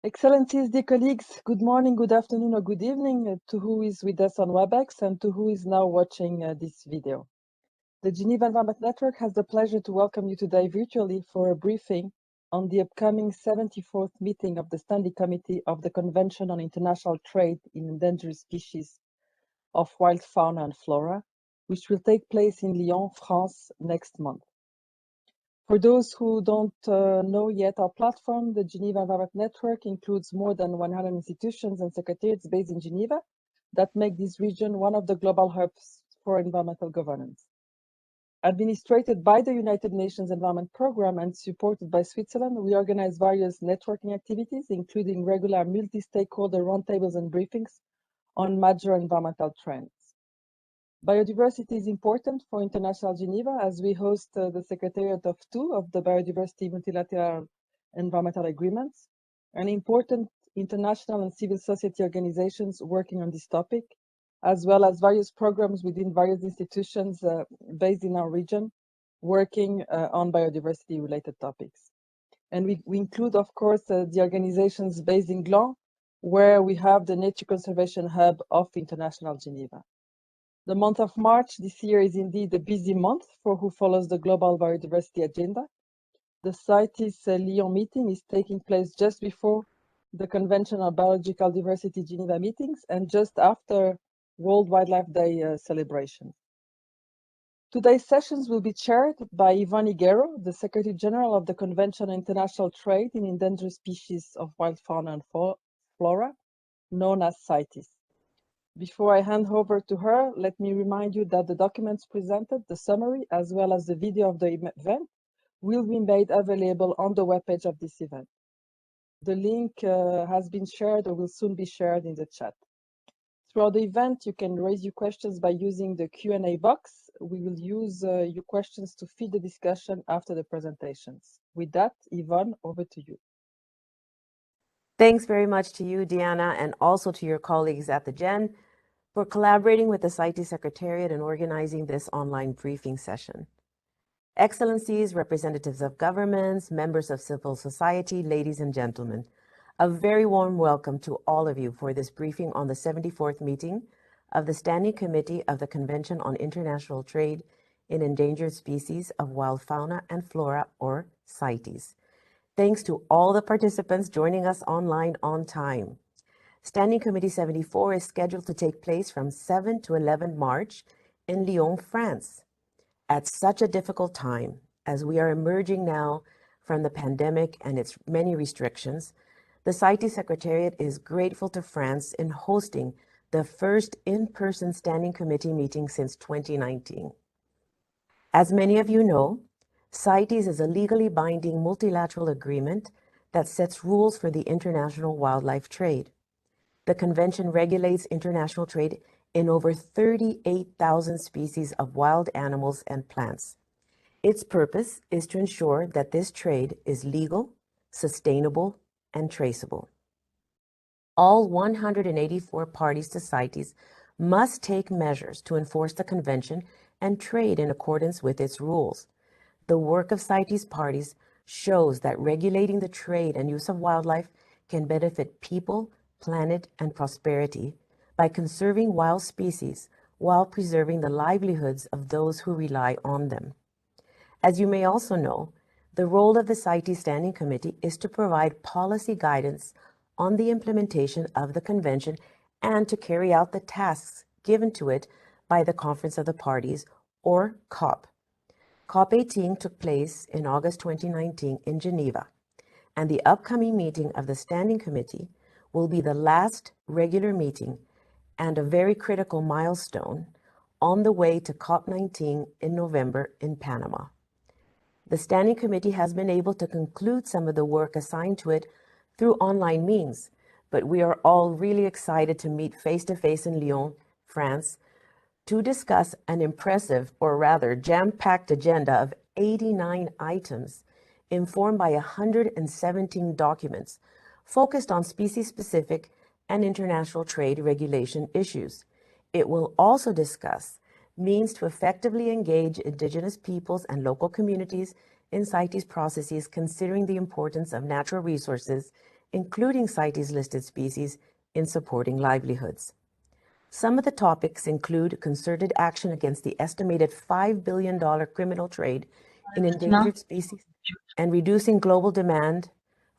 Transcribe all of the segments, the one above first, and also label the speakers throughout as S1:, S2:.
S1: Excellencies, dear colleagues, good morning, good afternoon, or good evening to who is with us on WebEx and to who is now watching this video. The Geneva Environment Network has the pleasure to welcome you today virtually for a briefing on the upcoming 74th meeting of the Standing Committee of the Convention on International Trade in Endangered Species of Wild Fauna and Flora, which will take place in Lyon, France next month. For those who don't know yet our platform, the Geneva Environment Network includes more than 100 institutions and secretariats based in Geneva that make this region one of the global hubs for environmental governance. Administrated by the United Nations Environment Programme and supported by Switzerland, we organize various networking activities, including regular multi-stakeholder roundtables and briefings on major environmental trends. Biodiversity is important for International Geneva as we host the secretariat of two of the biodiversity multilateral environmental agreements, and important international and civil society organizations working on this topic, as well as various programs within various institutions based in our region working on biodiversity related topics. And we include, of course, the organizations based in Lyon, where we have the Nature Conservation Hub of International Geneva. The month of March this year is indeed a busy month for who follows the global biodiversity agenda. The CITES Lyon meeting is taking place just before the Convention on Biological Diversity Geneva meetings and just after World Wildlife Day celebration. Today's sessions will be chaired by Yvonne Higuero, the Secretary General of the Convention on International Trade in Endangered Species of Wild Fauna and Flora, known as CITES. Before I hand over to her, let me remind you that the documents presented, the summary, as well as the video of the event, will be made available on the webpage of this event. The link has been shared or will soon be shared in the chat. Throughout the event, you can raise your questions by using the Q&A box. We will use your questions to feed the discussion after the presentations. With that, Yvonne, over to you.
S2: Thanks very much to you, Diana, and also to your colleagues at the GEN for collaborating with the CITES Secretariat and organizing this online briefing session. Excellencies, representatives of governments, members of civil society, ladies and gentlemen, a very warm welcome to all of you for this briefing on the 74th meeting of the Standing Committee of the Convention on International Trade in Endangered Species of Wild Fauna and Flora, or CITES. Thanks to all the participants joining us online on time. Standing Committee 74 is scheduled to take place from 7 to 11 March in Lyon, France. At such a difficult time, as we are emerging now from the pandemic and its many restrictions, the CITES Secretariat is grateful to France in hosting the first in-person Standing Committee meeting since 2019. As many of you know, CITES is a legally binding multilateral agreement that sets rules for the international wildlife trade. The convention regulates international trade in over 38,000 species of wild animals and plants. Its purpose is to ensure that this trade is legal, sustainable, and traceable. All 184 parties to CITES must take measures to enforce the convention and trade in accordance with its rules. The work of CITES parties shows that regulating the trade and use of wildlife can benefit people, planet, and prosperity by conserving wild species while preserving the livelihoods of those who rely on them. As you may also know, the role of the CITES Standing Committee is to provide policy guidance on the implementation of the convention and to carry out the tasks given to it by the Conference of the Parties, or COP. COP 18 took place in August 2019 in Geneva, and the upcoming meeting of the Standing Committee will be the last regular meeting and a very critical milestone on the way to COP19 in November in Panama. The Standing Committee has been able to conclude some of the work assigned to it through online means, but we are all really excited to meet face-to-face in Lyon, France, to discuss an impressive, or rather jam-packed agenda of 89 items informed by 117 documents focused on species-specific and international trade regulation issues. It will also discuss means to effectively engage indigenous peoples and local communities in CITES processes, considering the importance of natural resources including CITES-listed species, in supporting livelihoods. Some of the topics include concerted action against the estimated $5 billion criminal trade in endangered species and reducing global demand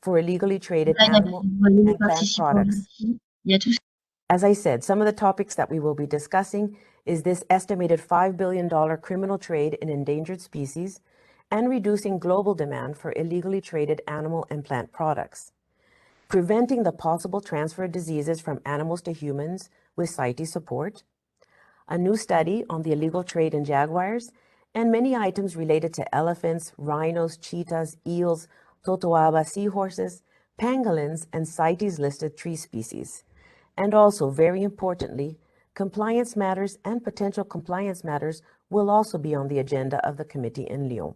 S2: for illegally traded animal and plant products. As I said, some of the topics that we will be discussing is this estimated $5 billion criminal trade in endangered species and reducing global demand for illegally traded animal and plant products, preventing the possible transfer of diseases from animals to humans with CITES support, a new study on the illegal trade in jaguars, and many items related to elephants, rhinos, cheetahs, eels, Totoaba seahorses, pangolins, and CITES-listed tree species. And also, very importantly, compliance matters and potential compliance matters will also be on the agenda of the committee in Lyon.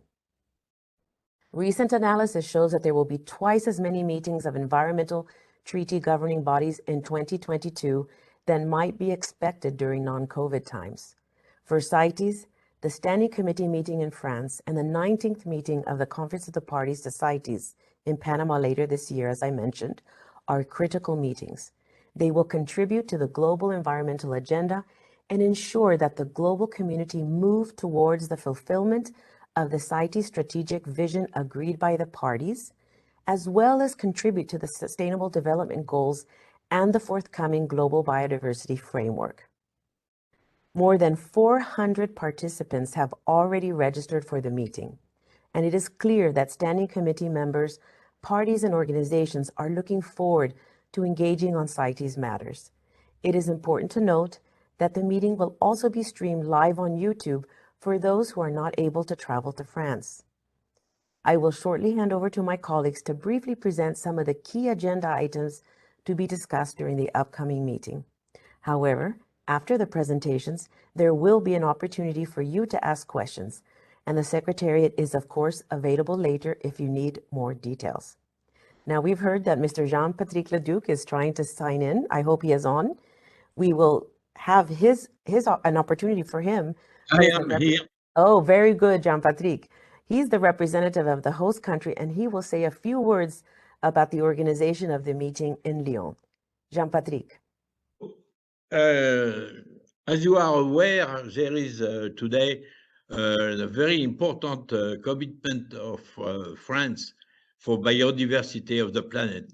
S2: Recent analysis shows that there will be twice as many meetings of environmental treaty governing bodies in 2022 than might be expected during non-COVID times. For CITES, the Standing Committee meeting in France and the 19th meeting of the Conference of the Parties to CITES in Panama later this year, as I mentioned, are critical meetings. They will contribute to the global environmental agenda and ensure that the global community move towards the fulfillment of the CITES strategic vision agreed by the parties, as well as contribute to the Sustainable Development Goals and the forthcoming Global Biodiversity Framework. More than 400 participants have already registered for the meeting, and it is clear that Standing Committee members, parties, and organizations are looking forward to engaging on CITES matters. It is important to note that the meeting will also be streamed live on YouTube for those who are not able to travel to France. I will shortly hand over to my colleagues to briefly present some of the key agenda items to be discussed during the upcoming meeting. However, after the presentations, there will be an opportunity for you to ask questions, and the Secretariat is, of course, available later if you need more details. Now, we've heard that Mr. Jean-Patrick Leduc is trying to sign in. I hope he is on. We will have an opportunity for him.
S3: I am here.
S2: Oh, very good, Jean-Patrick. He's the representative of the host country, and he will say a few words about the organization of the meeting in Lyon. Jean-Patrick.
S3: As you are aware, there is today a very important commitment of France for biodiversity of the planet.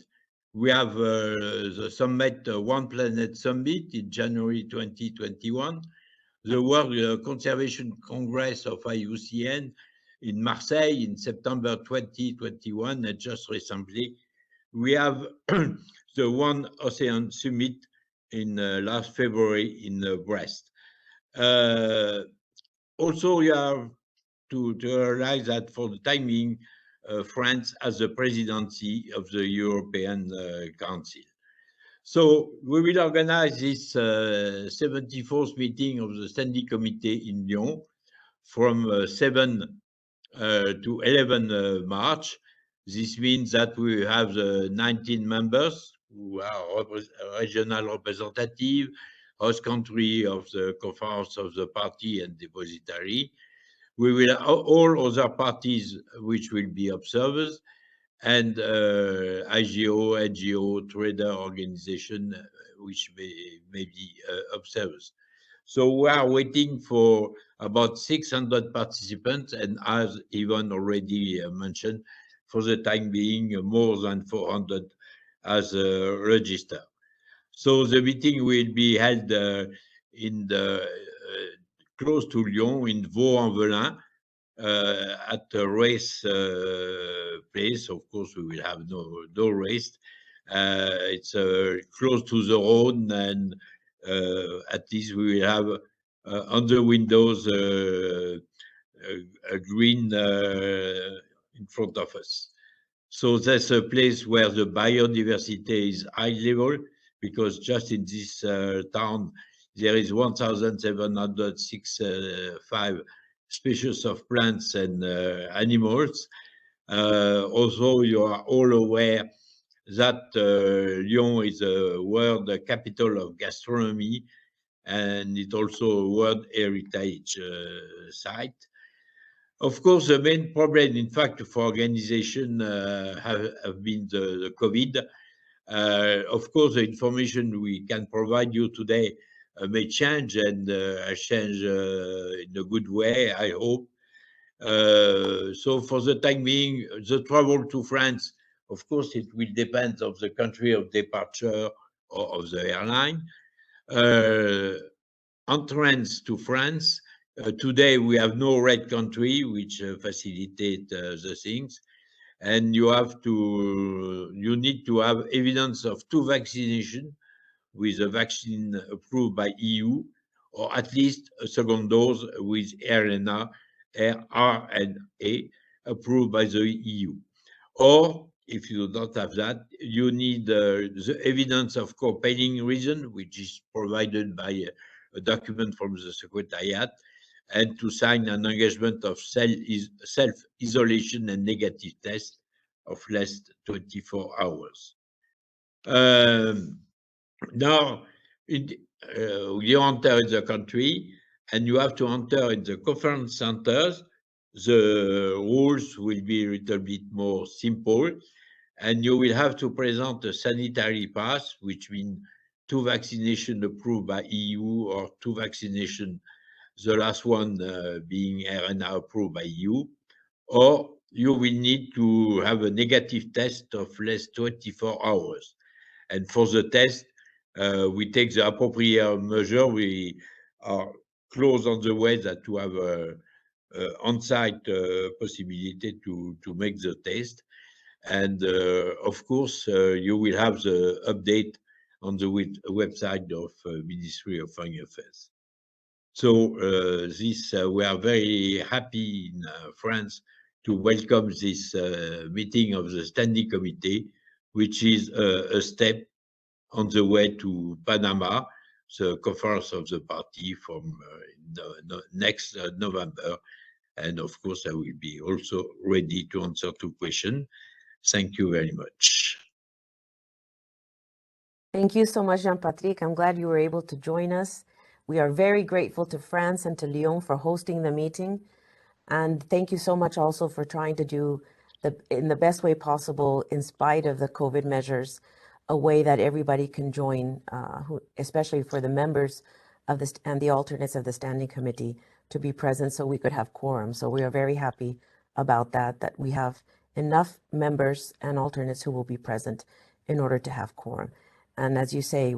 S3: We have the summit, One Planet Summit in January 2021, the World Conservation Congress of IUCN in Marseille in September 2021, and just recently, we have the One Ocean Summit in last February in Brest. Also, you have to realize that for the timing, France has the presidency of the European Council. So we will organize this 74th meeting of the Standing Committee in Lyon from 7 to 11 March. This means that we have the 19 members who are regional representative, host country of the conference of the party and depositary. We will have all other parties which will be observers, and IGO, NGO, trader organization which may be observers. So we are waiting for about 600 participants, and as Yvonne already mentioned, for the time being, more than 400 as register. So the meeting will be held in the close to Lyon, in Vaux-en-Velin, at a race place. Of course, we will have no race. It's close to the Rhone, and at least we will have on the windows a green in front of us. So that's a place where the biodiversity is high level, because just in this town, there is 1,765 species of plants and animals. Also, you are all aware that Lyon is a world capital of gastronomy, and it's also a World Heritage site. Of course, the main problem, in fact, for organization have been the COVID. Of course, the information we can provide you today may change and change in a good way, I hope. So for the time being, the travel to France, of course, it will depend on the country of departure or of the airline. Entrance to France, today we have no red country, which facilitate the things. And you need to have evidence of 2 vaccinations with a vaccine approved by EU, or at least a second dose with RNA approved by the EU. Or if you don't have that, you need the evidence of compelling reason, which is provided by a document from the Secretariat, and to sign an engagement of self-isolation and negative test of less 24 hours. Now, you enter the country and you have to enter in the conference centers. The rules will be a little bit more simple, and you will have to present a sanitary pass, which means 2 vaccinations approved by EU or 2 vaccinations, the last one being RNA approved by EU, or you will need to have a negative test of less 24 hours. And for the test, we take the appropriate measure. We are close on the way that to have a on-site possibility to make the test. And of course, you will have the update on the website of Ministry of Foreign Affairs. So we are very happy in France to welcome this meeting of the Standing Committee, which is a step on the way to Panama, the conference of the party from next November. And of course, I will be also ready to answer to questions. Thank you very much.
S2: Thank you so much, Jean-Patrick. I'm glad you were able to join us. We are very grateful to France and to Lyon for hosting the meeting. And thank you so much also for trying to do in the best way possible, in spite of the COVID measures, a way that everybody can join, especially for the members of this and the alternates of the Standing Committee to be present so we could have quorum. So we are very happy about that we have enough members and alternates who will be present in order to have quorum. And as you say,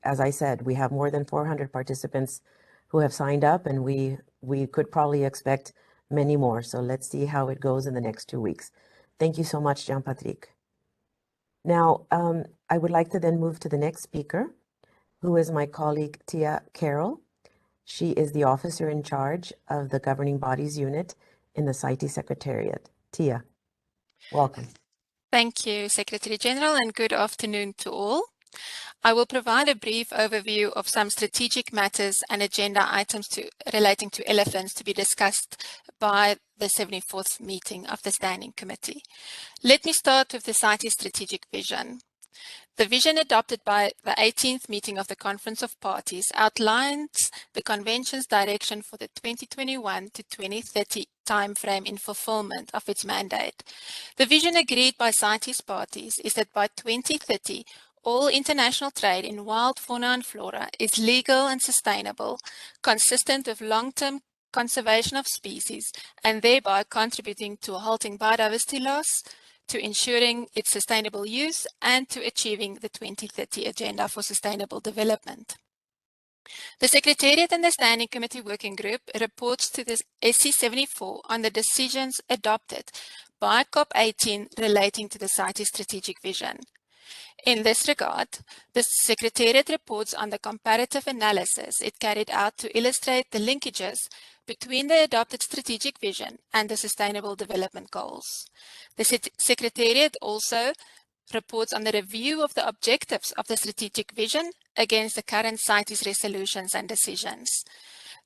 S2: as I said, we have more than 400 participants who have signed up, and we could probably expect many more. So let's see how it goes in the next 2 weeks. Thank you so much, Jean-Patrick. Now, I would like to then move to the next speaker, who is my colleague, Tia Carroll. She is the officer in charge of the Governing Bodies Unit in the CITES Secretariat. Tia, welcome.
S4: Thank you, Secretary General, and good afternoon to all. I will provide a brief overview of some strategic matters and agenda items relating to elephants to be discussed by the 74th meeting of the Standing Committee. Let me start with the CITES strategic vision. The vision adopted by the 18th meeting of the Conference of Parties outlines the Convention's direction for the 2021 to 2030 timeframe in fulfillment of its mandate. The vision agreed by CITES parties is that by 2030, all international trade in wild fauna and flora is legal and sustainable, consistent with long-term conservation of species, and thereby contributing to halting biodiversity loss, to ensuring its sustainable use, and to achieving the 2030 Agenda for Sustainable Development. The Secretariat and the Standing Committee Working Group reports to the SC74 on the decisions adopted by COP18 relating to the CITES strategic vision. In this regard, the Secretariat reports on the comparative analysis it carried out to illustrate the linkages between the adopted strategic vision and the Sustainable Development Goals. The Secretariat also reports on the review of the objectives of the strategic vision against the current CITES resolutions and decisions.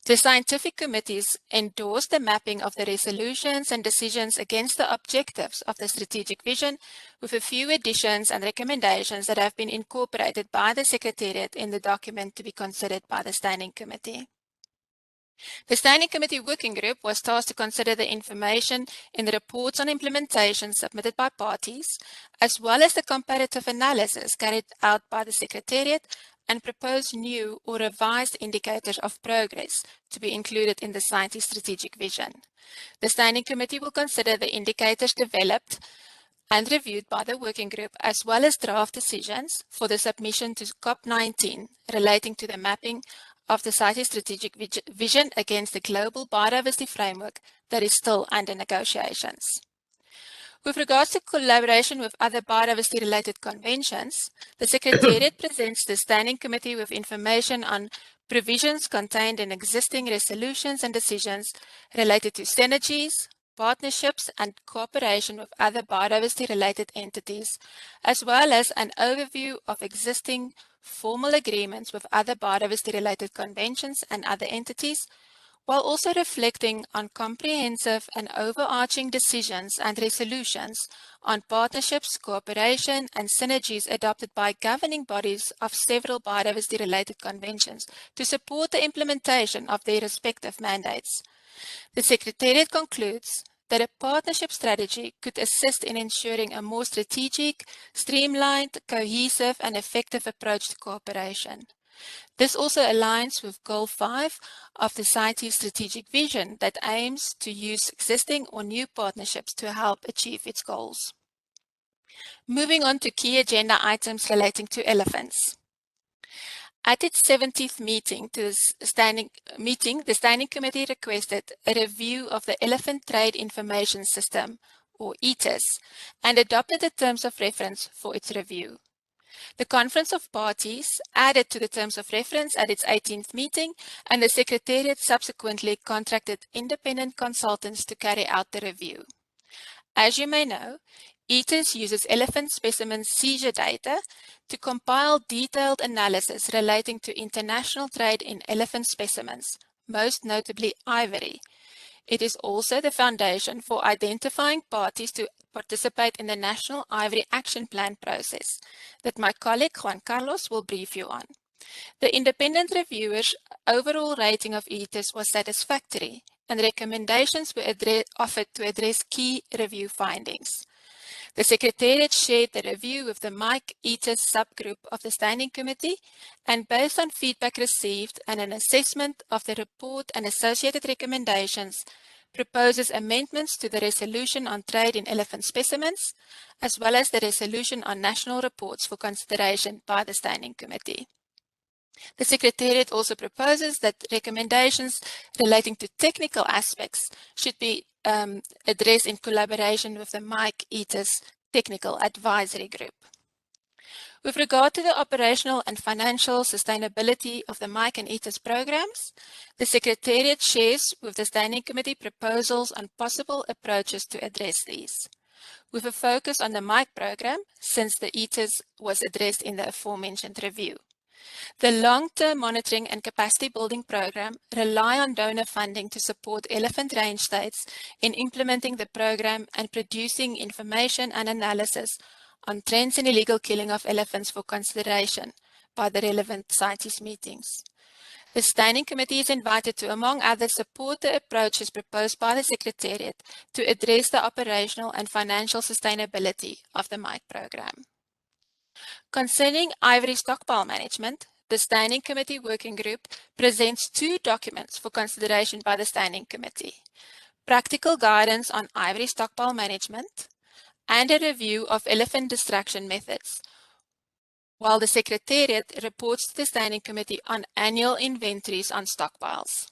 S4: The scientific committees endorsed the mapping of the resolutions and decisions against the objectives of the strategic vision, with a few additions and recommendations that have been incorporated by the Secretariat in the document to be considered by the Standing Committee. The Standing Committee Working Group was tasked to consider the information in the reports on implementation submitted by parties, as well as the comparative analysis carried out by the Secretariat, and propose new or revised indicators of progress to be included in the CITES strategic vision. The Standing Committee will consider the indicators developed and reviewed by the working group, as well as draft decisions for the submission to COP19 relating to the mapping of the CITES strategic vision against the global biodiversity framework that is still under negotiations. With regards to collaboration with other biodiversity-related conventions, the Secretariat presents the Standing Committee with information on provisions contained in existing resolutions and decisions related to synergies, partnerships, and cooperation with other biodiversity-related entities, as well as an overview of existing formal agreements with other biodiversity-related conventions and other entities, while also reflecting on comprehensive and overarching decisions and resolutions on partnerships, cooperation, and synergies adopted by governing bodies of several biodiversity-related conventions to support the implementation of their respective mandates. The Secretariat concludes that a partnership strategy could assist in ensuring a more strategic, streamlined, cohesive, and effective approach to cooperation. This also aligns with Goal 5 of the CITES strategic vision that aims to use existing or new partnerships to help achieve its goals. Moving on to key agenda items relating to elephants. At its 70th meeting, the Standing Committee requested a review of the Elephant Trade Information System, or CITES, and adopted the terms of reference for its review. The Conference of Parties added to the terms of reference at its 18th meeting, and the Secretariat subsequently contracted independent consultants to carry out the review. As you may know, CITES uses elephant specimen seizure data to compile detailed analysis relating to international trade in elephant specimens, most notably ivory. It is also the foundation for identifying parties to participate in the National Ivory Action Plan process that my colleague Juan Carlos will brief you on. The independent reviewers' overall rating of CITES was satisfactory, and recommendations were offered to address key review findings. The Secretariat shared the review with the CITES subgroup of the Standing Committee, and based on feedback received and an assessment of the report and associated recommendations, proposes amendments to the resolution on trade in elephant specimens, as well as the resolution on national reports for consideration by the Standing Committee. The Secretariat also proposes that recommendations relating to technical aspects should be addressed in collaboration with the CITES Technical Advisory Group. With regard to the operational and financial sustainability of the MIC and CITES programs, the Secretariat shares with the Standing Committee proposals on possible approaches to address these, with a focus on the MIC program since the CITES was addressed in the aforementioned review. The long-term monitoring and capacity building program rely on donor funding to support elephant range states in implementing the program and producing information and analysis on trends in illegal killing of elephants for consideration by the relevant CITES meetings. The Standing Committee is invited to, among others, support the approaches proposed by the Secretariat to address the operational and financial sustainability of the MIC program. Concerning ivory stockpile management, the Standing Committee Working Group presents two documents for consideration by the Standing Committee: Practical Guidance on Ivory Stockpile Management and a Review of Elephant Destruction Methods, while the Secretariat reports to the Standing Committee on annual inventories on stockpiles.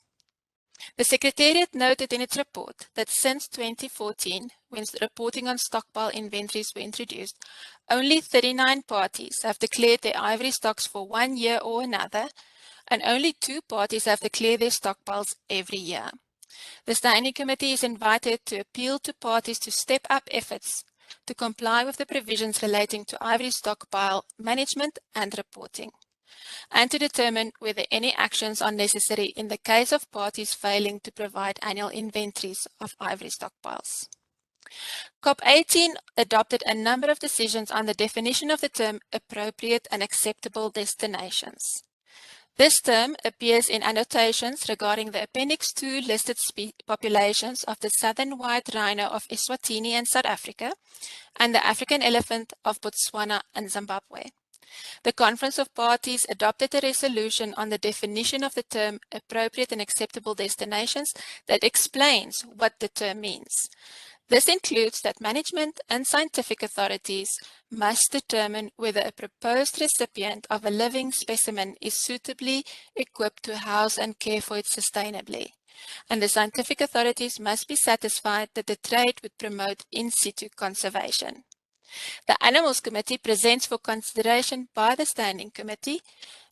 S4: The Secretariat noted in its report that since 2014, when reporting on stockpile inventories were introduced, only 39 parties have declared their ivory stocks for 1 year or another, and only 2 parties have declared their stockpiles every year. The Standing Committee is invited to appeal to parties to step up efforts to comply with the provisions relating to ivory stockpile management and reporting, and to determine whether any actions are necessary in the case of parties failing to provide annual inventories of ivory stockpiles. COP18 adopted a number of decisions on the definition of the term appropriate and acceptable destinations. This term appears in annotations regarding the Appendix 2 listed populations of the southern white rhino of Eswatini and South Africa, and the African elephant of Botswana and Zimbabwe. The Conference of Parties adopted a resolution on the definition of the term appropriate and acceptable destinations that explains what the term means. This includes that management and scientific authorities must determine whether a proposed recipient of a living specimen is suitably equipped to house and care for it sustainably, and the scientific authorities must be satisfied that the trade would promote in situ conservation. The Animals Committee presents for consideration by the Standing Committee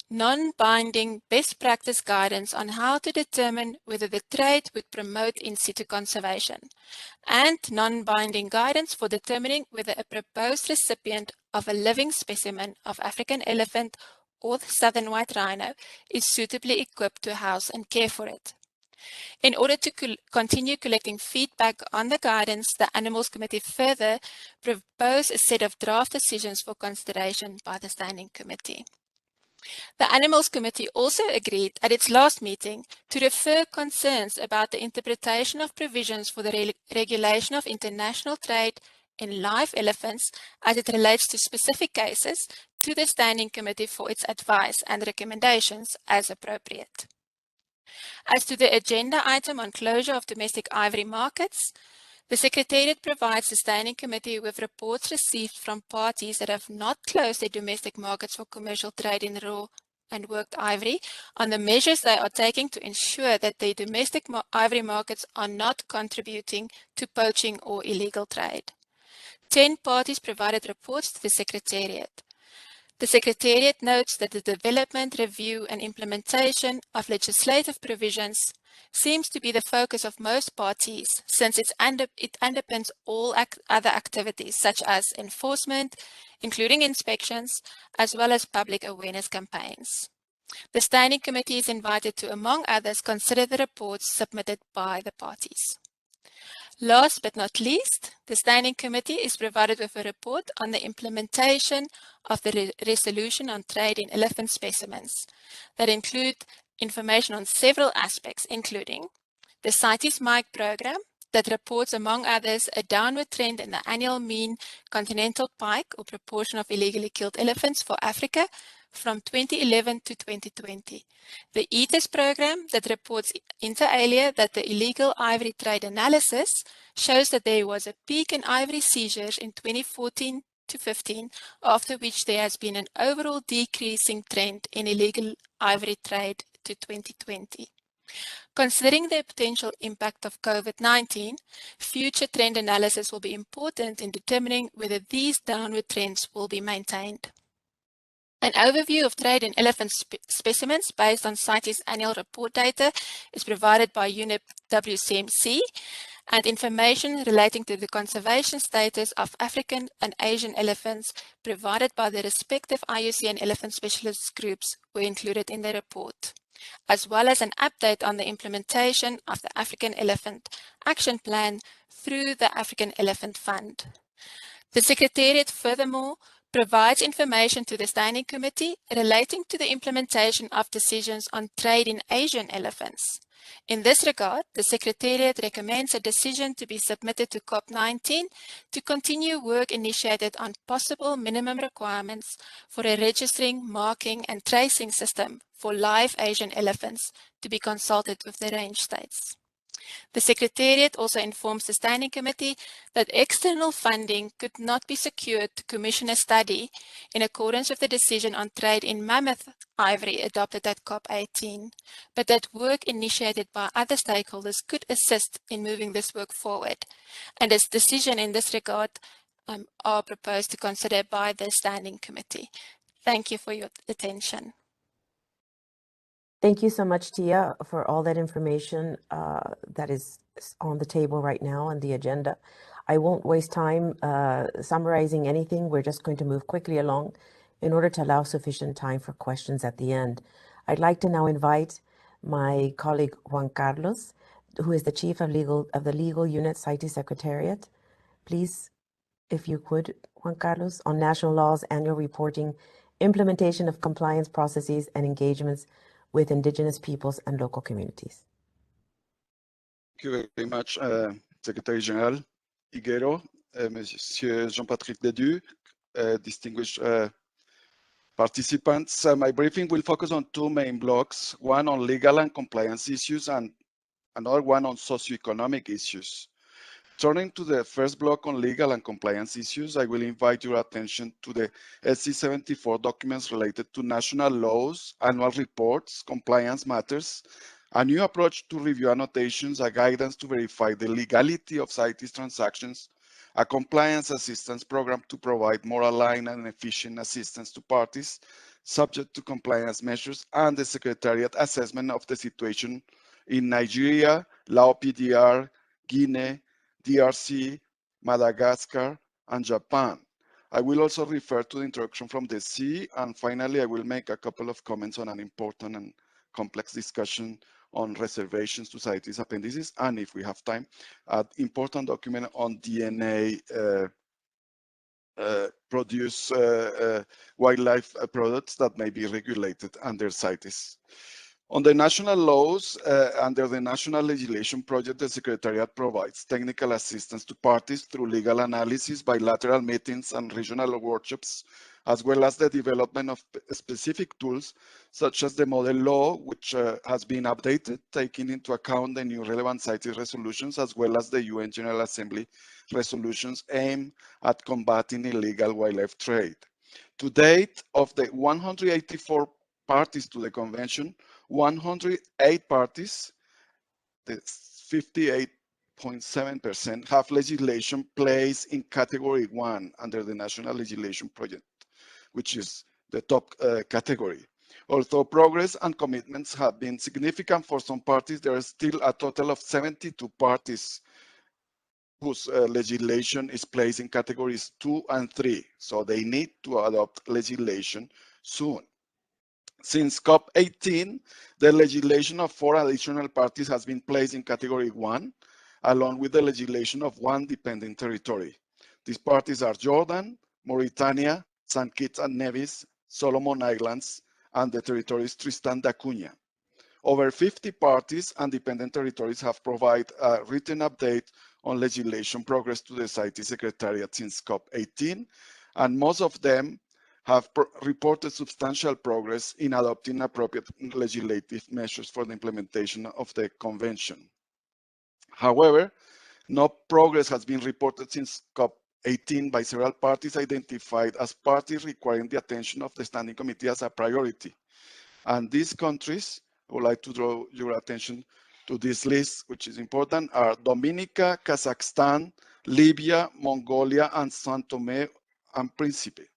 S4: non-binding best practice guidance on how to determine whether the trade would promote in situ conservation, and non-binding guidance for determining whether a proposed recipient of a living specimen of African elephant or the southern white rhino is suitably equipped to house and care for it. In order to continue collecting feedback on the guidance, the Animals Committee further proposed a set of draft decisions for consideration by the Standing Committee. The Animals Committee also agreed at its last meeting to refer concerns about the interpretation of provisions for the regulation of international trade in live elephants as it relates to specific cases to the Standing Committee for its advice and recommendations as appropriate. As to the agenda item on closure of domestic ivory markets, the Secretariat provides the Standing Committee with reports received from parties that have not closed their domestic markets for commercial trade in raw and worked ivory on the measures they are taking to ensure that their domestic ivory markets are not contributing to poaching or illegal trade. 10 parties provided reports to the Secretariat. The Secretariat notes that the development, review and implementation of legislative provisions seems to be the focus of most parties, since it underpins all other activities such as enforcement, including inspections, as well as public awareness campaigns. The Standing Committee is invited to, among others, consider the reports submitted by the parties. Last but not least, the Standing Committee is provided with a report on the implementation of the resolution on trade in elephant specimens that include information on several aspects, including the CITES MIC program that reports, among others, a downward trend in the annual mean continental pike or proportion of illegally killed elephants for Africa from 2011 to 2020. The CITES program that reports inter alia that the illegal ivory trade analysis shows that there was a peak in ivory seizures in 2014 to 15, after which there has been an overall decreasing trend in illegal ivory trade to 2020. Considering the potential impact of COVID-19, future trend analysis will be important in determining whether these downward trends will be maintained. An overview of trade in elephant specimens based on CITES annual report data is provided by UNEP WCMC, and information relating to the conservation status of African and Asian elephants provided by the respective IUCN elephant specialist groups were included in the report, as well as an update on the implementation of the African Elephant Action Plan through the African Elephant Fund. The Secretariat furthermore provides information to the Standing Committee relating to the implementation of decisions on trade in Asian elephants. In this regard, the Secretariat recommends a decision to be submitted to COP19 to continue work initiated on possible minimum requirements for a registering, marking and tracing system for live Asian elephants to be consulted with the range states. The Secretariat also informs the Standing Committee that external funding could not be secured to commission a study in accordance with the decision on trade in mammoth ivory adopted at COP18, but that work initiated by other stakeholders could assist in moving this work forward, and a decision in this regard are proposed to consider by the Standing Committee. Thank you for your attention.
S2: Thank you so much, Tia, for all that information that is on the table right now on the agenda. I won't waste time summarizing anything. We're just going to move quickly along in order to allow sufficient time for questions at the end. I'd like to now invite my colleague Juan Carlos, who is the Chief of the Legal Unit CITES Secretariat. Please, if you could, Juan Carlos, on national laws, annual reporting, implementation of compliance processes and engagements with indigenous peoples and local communities.
S5: Thank you very much, Secretary General Higuero, Monsieur Jean-Patrick Leduc, distinguished participants. My briefing will focus on two main blocks, one on legal and compliance issues and another one on socioeconomic issues. Turning to the first block on legal and compliance issues, I will invite your attention to the SC74 documents related to national laws, annual reports, compliance matters, a new approach to review annotations, a guidance to verify the legality of CITES transactions, a compliance assistance program to provide more aligned and efficient assistance to parties subject to compliance measures, and the Secretariat assessment of the situation in Nigeria, Lao PDR, Guinea, DRC, Madagascar, and Japan. I will also refer to the introduction from the sea, and finally, I will make a couple of comments on an important and complex discussion on reservations to CITES appendices, and if we have time, an important document on DNA produce wildlife products that may be regulated under CITES. On the national laws, under the National Legislation Project, the Secretariat provides technical assistance to parties through legal analysis, bilateral meetings, and regional workshops, as well as the development of specific tools, such as the model law, which has been updated, taking into account the new relevant CITES resolutions, as well as the UN General Assembly resolutions aimed at combating illegal wildlife trade. To date, of the 184 parties to the convention, 108 parties, the 58.7%, have legislation placed in category 1 under the National Legislation Project, which is the top category. Although progress and commitments have been significant for some parties, there is still a total of 72 parties whose legislation is placed in categories 2 and 3, so they need to adopt legislation soon. Since COP18, the legislation of 4 additional parties has been placed in category 1, along with the legislation of 1 dependent territory. These parties are Jordan, Mauritania, St. Kitts and Nevis, Solomon Islands, and the territories Tristan da Cunha. Over 50 parties and dependent territories have provided a written update on legislation progress to the CITES Secretariat since COP18, and most of them have reported substantial progress in adopting appropriate legislative measures for the implementation of the convention. However, no progress has been reported since COP18 by several parties identified as parties requiring the attention of the Standing Committee as a priority. And these countries, I would like to draw your attention to this list, which is important, are Dominica, Kazakhstan, Libya, Mongolia, and São Tomé and Príncipe.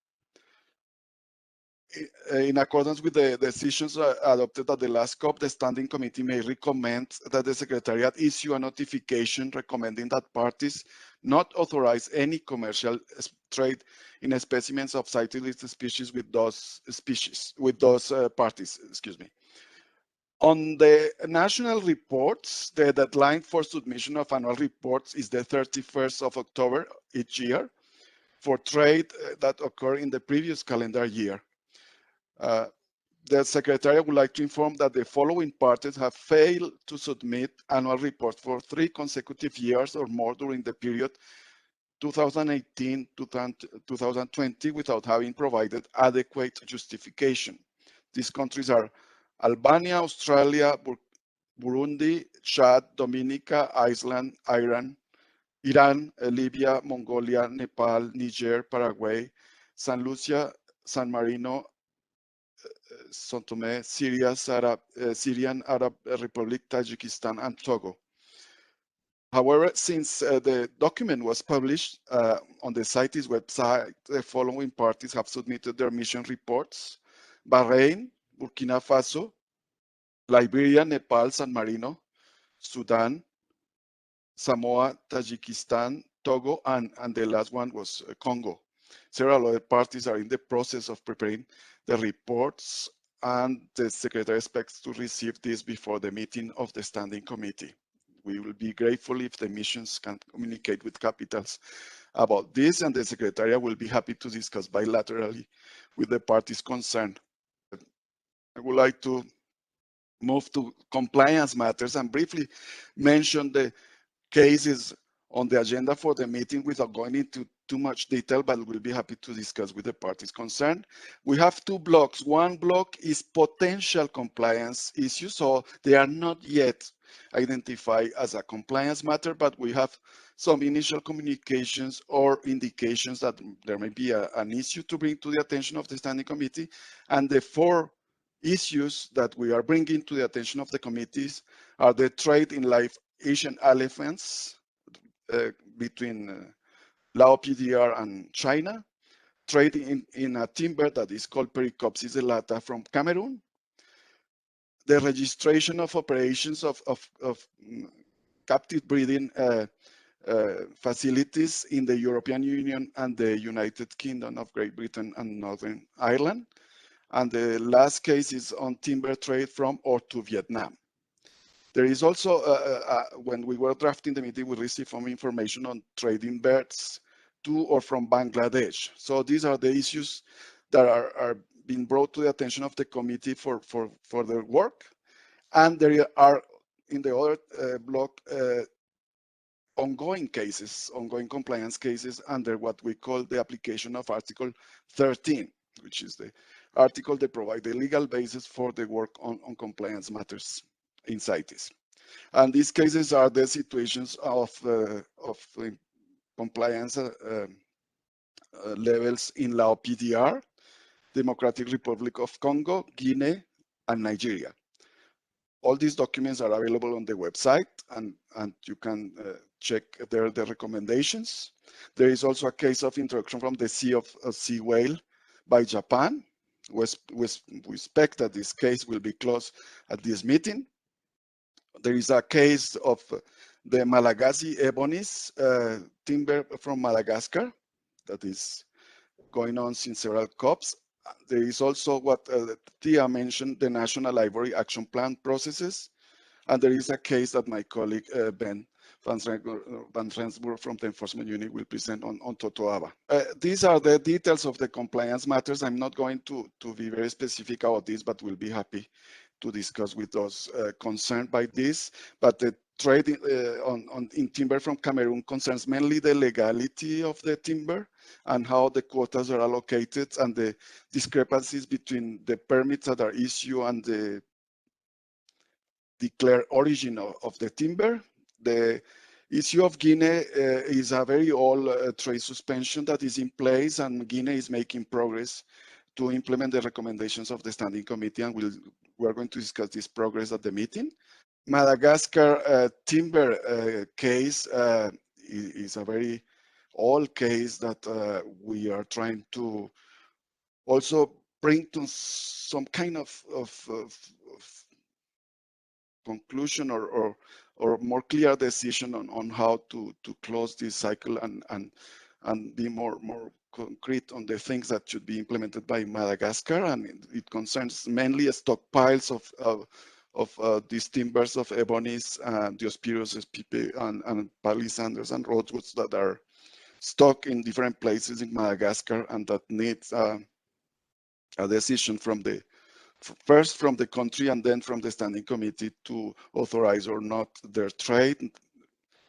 S5: In accordance with the decisions adopted at the last COP, the Standing Committee may recommend that the Secretariat issue a notification recommending that parties not authorize any commercial trade in specimens of CITES species with those parties. Excuse me. On the national reports, the deadline for submission of annual reports is the 31st of October each year for trade that occur in the previous calendar year. The Secretariat would like to inform that the following parties have failed to submit annual reports for 3 consecutive years or more during the period 2018-2020 without having provided adequate justification. These countries are Albania, Australia, Burundi, Chad, Dominica, Iceland, Iran, Libya, Mongolia, Nepal, Niger, Paraguay, San Lucia, San Marino, São Tomé, Syrian Arab Republic, Tajikistan, and Togo. However, since the document was published on the CITES website, the following parties have submitted their mission reports: Bahrain, Burkina Faso, Liberia, Nepal, San Marino, Sudan, Samoa, Tajikistan, Togo, and the last one was Congo. Several other parties are in the process of preparing the reports, and the Secretary expects to receive this before the meeting of the Standing Committee. We will be grateful if the missions can communicate with capitals about this, and the Secretariat will be happy to discuss bilaterally with the parties concerned. I would like to move to compliance matters and briefly mention the cases on the agenda for the meeting without going into too much detail, but we'll be happy to discuss with the parties concerned. We have two blocks. One block is potential compliance issues, so they are not yet identified as a compliance matter, but we have some initial communications or indications that there may be an issue to bring to the attention of the standing committee. And the four issues that we are bringing to the attention of the committees are the trade in live Asian elephants between Lao PDR and China, trade in a timber that is called Pericopsis elata from Cameroon, the registration of operations of captive breeding facilities in the European Union and the United Kingdom of Great Britain and Northern Ireland. And the last case is on timber trade from or to Vietnam. There is also, when we were drafting the meeting, we received some information on trading birds to or from Bangladesh. So these are the issues that are being brought to the attention of the committee for their work. And there are, in the other block, ongoing cases, ongoing compliance cases under what we call the application of Article 13, which is the article that provides the legal basis for the work on compliance matters in CITES. And these cases are the situations of compliance levels in Lao PDR, Democratic Republic of Congo, Guinea, and Nigeria. All these documents are available on the website, and you can check there the recommendations. There is also a case of introduction from the Sea of Sea Whale by Japan. We expect that this case will be closed at this meeting. There is a case of the Malagasy ebonies timber from Madagascar that is going on since several COPs. There is also what Tia mentioned, the National Ivory Action Plan processes. And there is a case that my colleague Ben Van Rensburg from the Enforcement Unit will present on Totoaba. These are the details of the compliance matters. I'm not going to be very specific about this, but we'll be happy to discuss with those concerned by this. But the trade in timber from Cameroon concerns mainly the legality of the timber and how the quotas are allocated and the discrepancies between the permits that are issued and the declared origin of the timber. The issue of Guinea is a very old trade suspension that is in place, and Guinea is making progress to implement the recommendations of the Standing Committee, and we're going to discuss this progress at the meeting. Madagascar timber case is a very old case that we are trying to also bring to some kind of conclusion or more clear decision on how to close this cycle and be more concrete on the things that should be implemented by Madagascar. And it concerns mainly stockpiles of these timbers of ebonies, Diospyros spp, and palisanders and rosewoods that are stocked in different places in Madagascar, and that needs a decision from first from the country and then from the Standing Committee to authorize or not their trade.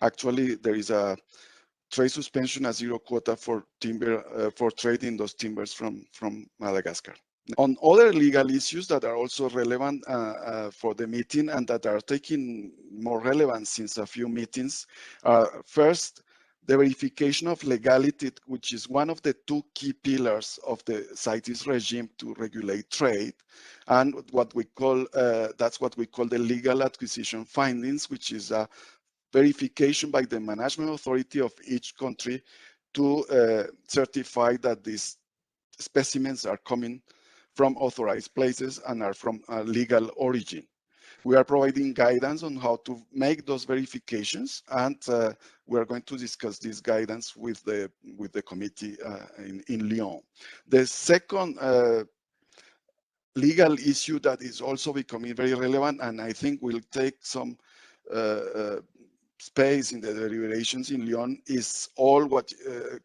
S5: Actually, there is a trade suspension, a zero quota for timber for trading those timbers from Madagascar. On other legal issues that are also relevant for the meeting and that are taking more relevance since a few meetings, first, the verification of legality, which is one of the two key pillars of the CITES regime to regulate trade, and what we call that's what we call the legal acquisition findings, which is a verification by the management authority of each country to certify that these specimens are coming from authorized places and are from a legal origin. We are providing guidance on how to make those verifications, and we are going to discuss this guidance with the committee in Lyon. The second legal issue that is also becoming very relevant, and I think will take some space in the deliberations in Lyon, is all what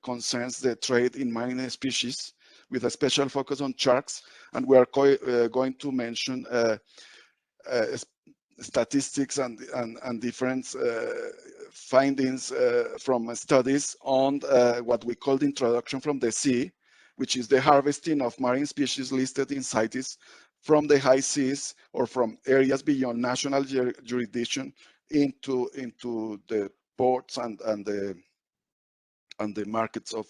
S5: concerns the trade in marine species, with a special focus on sharks. And we are going to mention statistics and different findings from studies on what we call the introduction from the sea, which is the harvesting of marine species listed in CITES from the high seas or from areas beyond national jurisdiction into the ports and the markets of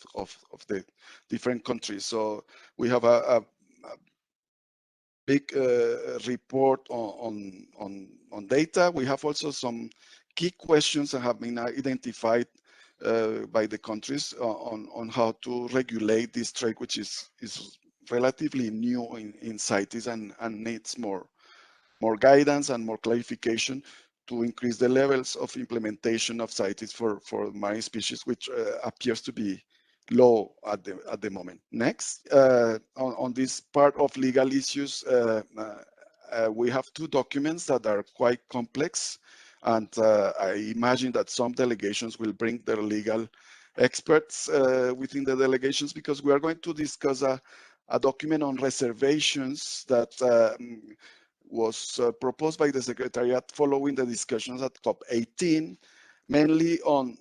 S5: the different countries. So we have a big report on data. We have also some key questions that have been identified by the countries on how to regulate this trade, which is relatively new in CITES and needs more guidance and more clarification to increase the levels of implementation of CITES for marine species, which appears to be low at the moment. Next, on this part of legal issues, we have two documents that are quite complex, and I imagine that some delegations will bring their legal experts within the delegations, because we are going to discuss a document on reservations that was proposed by the Secretariat following the discussions at COP18, mainly on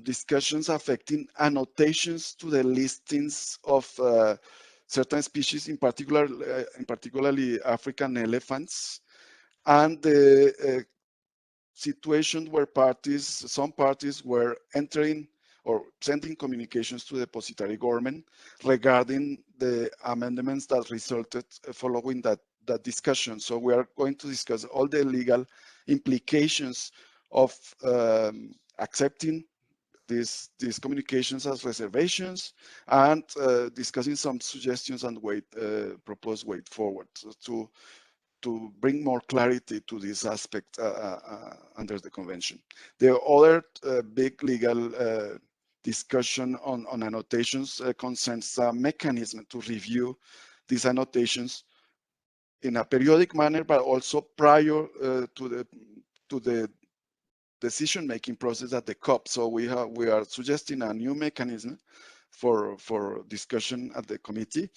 S5: discussions affecting annotations to the listings of certain species, particularly African elephants, and the situation where some parties were entering or sending communications to the depositary government regarding the amendments that resulted following that discussion. So we are going to discuss all the legal implications of accepting these communications as reservations, and discussing some suggestions and proposed way forward to bring more clarity to this aspect under the convention. The other big legal discussion on annotations concerns a mechanism to review these annotations in a periodic manner, but also prior to the decision-making process at the COP. So we are suggesting a new mechanism for discussion at the committee,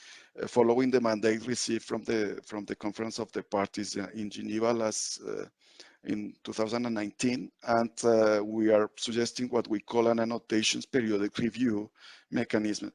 S5: following the mandate received from the Conference of the Parties in Geneva in 2019, and we are suggesting what we call an annotations periodic review mechanism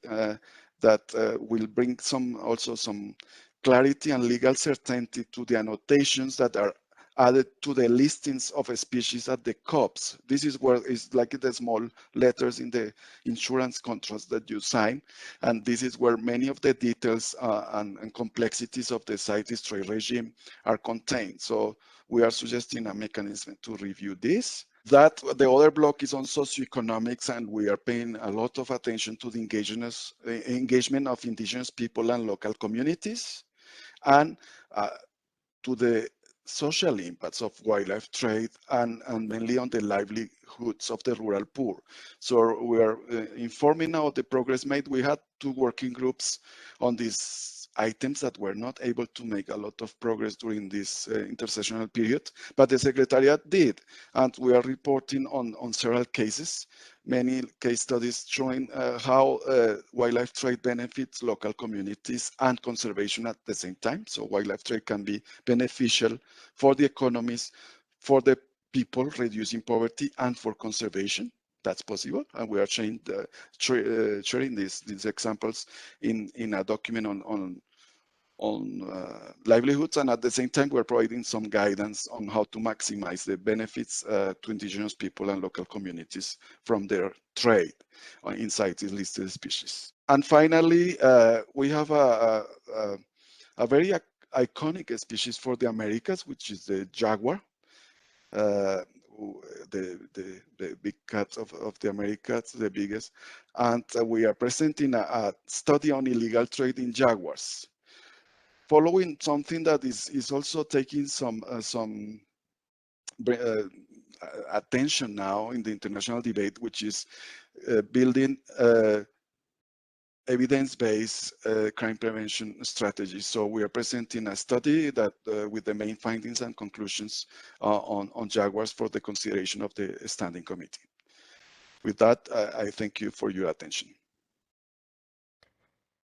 S5: that will bring also some clarity and legal certainty to the annotations that are added to the listings of species at the COPs. This is where it's like the small letters in the insurance contracts that you sign, and this is where many of the details and complexities of the CITES trade regime are contained. So we are suggesting a mechanism to review this. That the other block is on socioeconomics, and we are paying a lot of attention to the engagement of indigenous people and local communities, and to the social impacts of wildlife trade, and mainly on the livelihoods of the rural poor. So we are informing now the progress made. We had 2 working groups on these items that were not able to make a lot of progress during this intersessional period, but the Secretariat did, and we are reporting on several cases, many case studies showing how wildlife trade benefits local communities and conservation at the same time. So wildlife trade can be beneficial for the economies, for the people, reducing poverty, and for conservation. That's possible, and we are sharing these examples in a document on livelihoods, and at the same time we're providing some guidance on how to maximize the benefits to indigenous people and local communities from their trade inside these listed species. And finally, we have a very iconic species for the Americas, which is the jaguar. The big cat of the Americas, the biggest, and we are presenting a study on illegal trade in jaguars, following something that is also taking some attention now in the international debate, which is building evidence-based crime prevention strategies. So we are presenting a study that with the main findings and conclusions on jaguars for the consideration of the standing committee. With that, I thank you for your attention.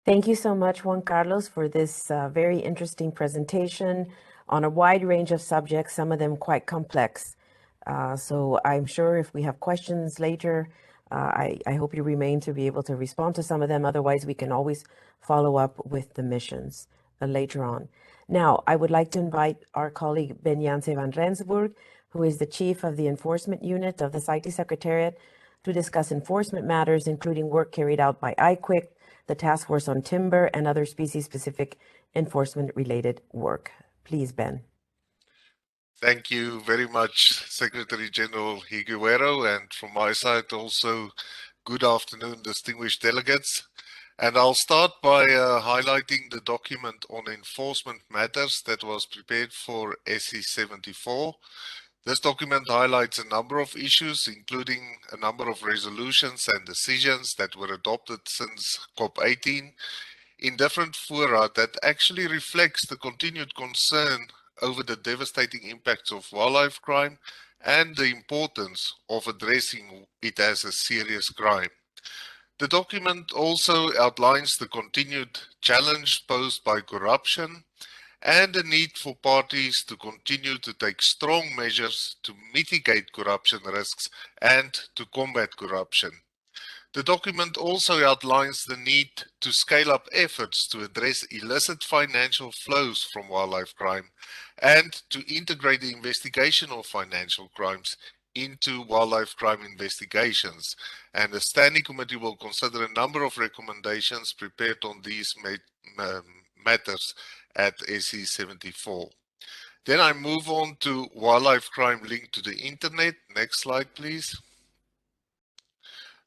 S2: Thank you so much, Juan Carlos, for this very interesting presentation. on a wide range of subjects, some of them quite complex. So I'm sure if we have questions later, I hope you remain to be able to respond to some of them. Otherwise, we can always follow up with the missions later on. Now, I would like to invite our colleague Ben-Janse van Rensburg, who is the Chief of the Enforcement Unit of the CITES Secretariat, to discuss enforcement matters, including work carried out by IQIC, the Task Force on Timber, and other species-specific enforcement-related work. Please, Ben.
S6: Thank you very much, Secretary General Higuero, and from my side also, good afternoon, distinguished delegates. And I'll start by highlighting the document on enforcement matters that was prepared for SC74. This document highlights a number of issues, including a number of resolutions and decisions that were adopted since COP18 in different fora that actually reflects the continued concern over the devastating impacts of wildlife crime and the importance of addressing it as a serious crime. The document also outlines the continued challenge posed by corruption and the need for parties to continue to take strong measures to mitigate corruption risks and to combat corruption. The document also outlines the need to scale up efforts to address illicit financial flows from wildlife crime and to integrate the investigation of financial crimes into wildlife crime investigations. And the Standing Committee will consider a number of recommendations prepared on these matters at SC74. Then I move on to wildlife crime linked to the internet. Next slide, please.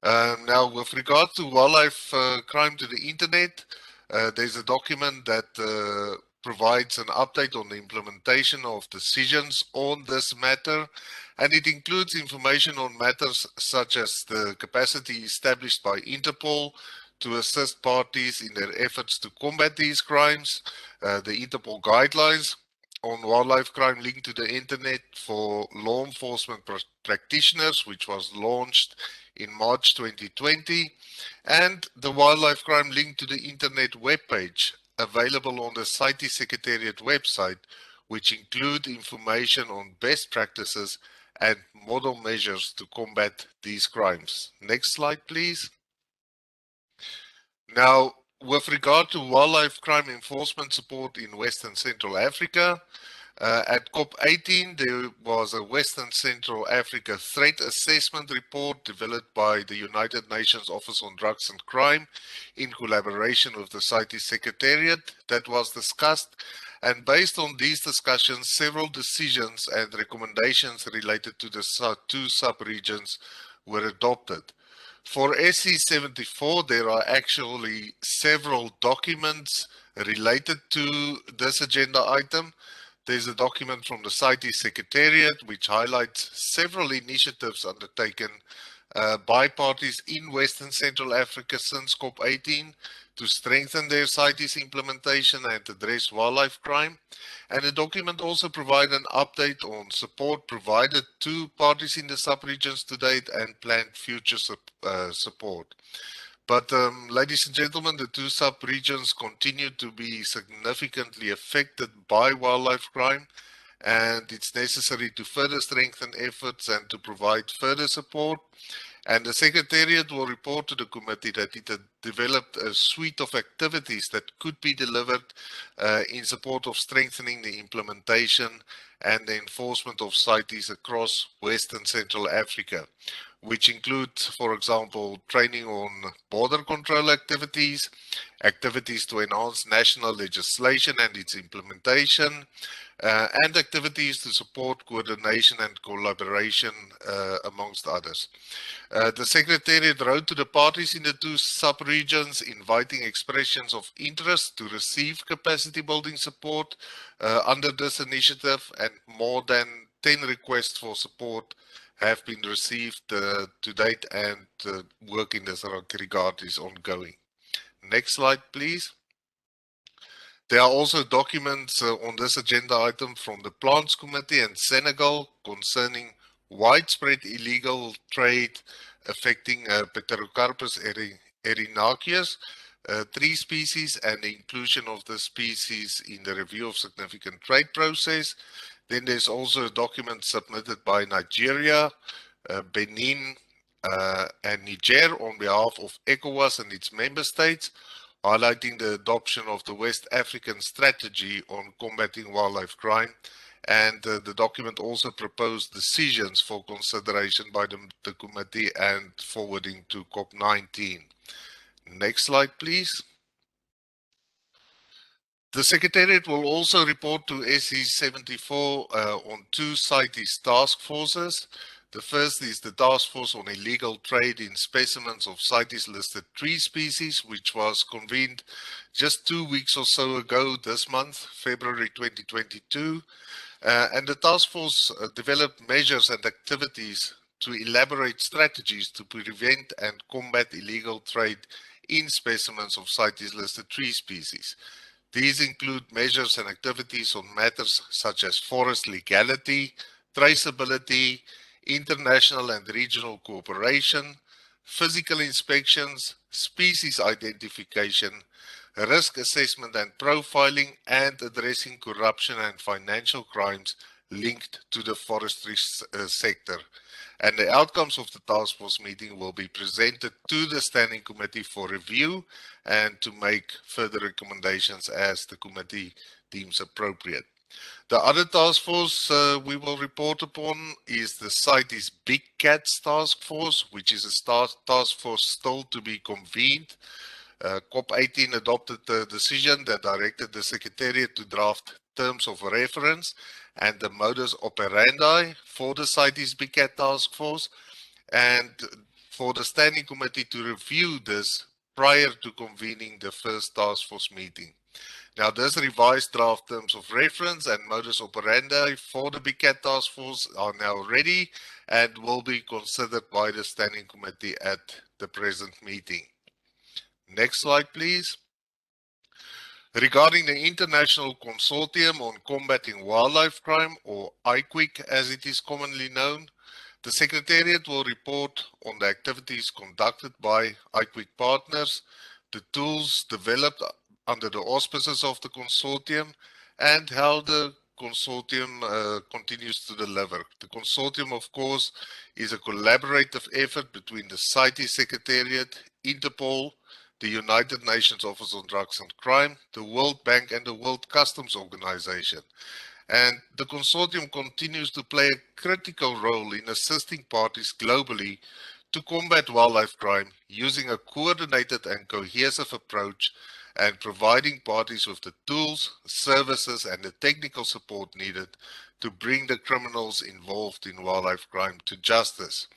S6: Now, with regard to wildlife crime to the internet, there's a document that provides an update on the implementation of decisions on this matter, and it includes information on matters such as the capacity established by Interpol to assist parties in their efforts to combat these crimes, the Interpol guidelines on wildlife crime linked to the internet for law enforcement practitioners, which was launched in March 2020, and the wildlife crime linked to the internet webpage available on the CITES Secretariat website, which include information on best practices and model measures to combat these crimes. Next slide, please. Now, with regard to wildlife crime enforcement support in West and Central Africa, at COP18, there was a West and Central Africa Threat Assessment Report developed by the United Nations Office on Drugs and Crime in collaboration with the CITES Secretariat that was discussed. And based on these discussions, several decisions and recommendations related to the two sub-regions were adopted. For SC74, there are actually several documents related to this agenda item. There's a document from the CITES Secretariat which highlights several initiatives undertaken by parties in West and Central Africa since COP18 to strengthen their CITES implementation and address wildlife crime. And the document also provides an update on support provided to parties in the sub-regions to date and planned future support. But ladies and gentlemen, the two sub-regions continue to be significantly affected by wildlife crime, and it's necessary to further strengthen efforts and to provide further support. And the Secretariat will report to the committee that it had developed a suite of activities that could be delivered in support of strengthening the implementation and the enforcement of CITES across West and Central Africa, which include, for example, training on border control activities, activities to enhance national legislation and its implementation, and activities to support coordination and collaboration, amongst others. The Secretariat wrote to the parties in the two sub-regions inviting expressions of interest to receive capacity building support under this initiative, and more than 10 requests for support have been received to date, and work in this regard is ongoing. Next slide, please. There are also documents on this agenda item from the Plants Committee and Senegal concerning widespread illegal trade affecting Pterocarpus erinaceus, tree species and the inclusion of the species in the review of significant trade process. Then there's also a document submitted by Nigeria, Benin, and Niger on behalf of ECOWAS and its member states, highlighting the adoption of the West African strategy on combating wildlife crime. And the document also proposed decisions for consideration by the committee and forwarding to COP19. Next slide, please. The Secretariat will also report to SC74 on two CITES task forces. The first is the Task Force on Illegal Trade in Specimens of CITES-listed tree species, which was convened just 2 weeks or so ago this month, February 2022. And the task force developed measures and activities to elaborate strategies to prevent and combat illegal trade in specimens of CITES-listed tree species. These include measures and activities on matters such as forest legality, traceability, international and regional cooperation, physical inspections, species identification, risk assessment and profiling, and addressing corruption and financial crimes linked to the forestry sector. And the outcomes of the task force meeting will be presented to the Standing Committee for review and to make further recommendations as the committee deems appropriate. The other task force we will report upon is the CITES Big Cats Task Force, which is a task force still to be convened. COP18 adopted the decision that directed the Secretariat to draft terms of reference and the modus operandi for the CITES Big Cat Task Force, and for the Standing Committee to review this prior to convening the first task force meeting. Now, this revised draft terms of reference and modus operandi for the Big Cat Task Force are now ready and will be considered by the Standing Committee at the present meeting. Next slide, please. Regarding the International Consortium on Combating Wildlife Crime, or ICWIC as it is commonly known, the Secretariat will report on the activities conducted by ICWIC partners, the tools developed under the auspices of the consortium, and how the consortium continues to deliver. The consortium, of course, is a collaborative effort between the CITES Secretariat, Interpol, the United Nations Office on Drugs and Crime, the World Bank, and the World Customs Organization. And the consortium continues to play a critical role in assisting parties globally to combat wildlife crime using a coordinated and cohesive approach and providing parties with the tools, services, and the technical support needed to bring the criminals involved in wildlife crime to justice.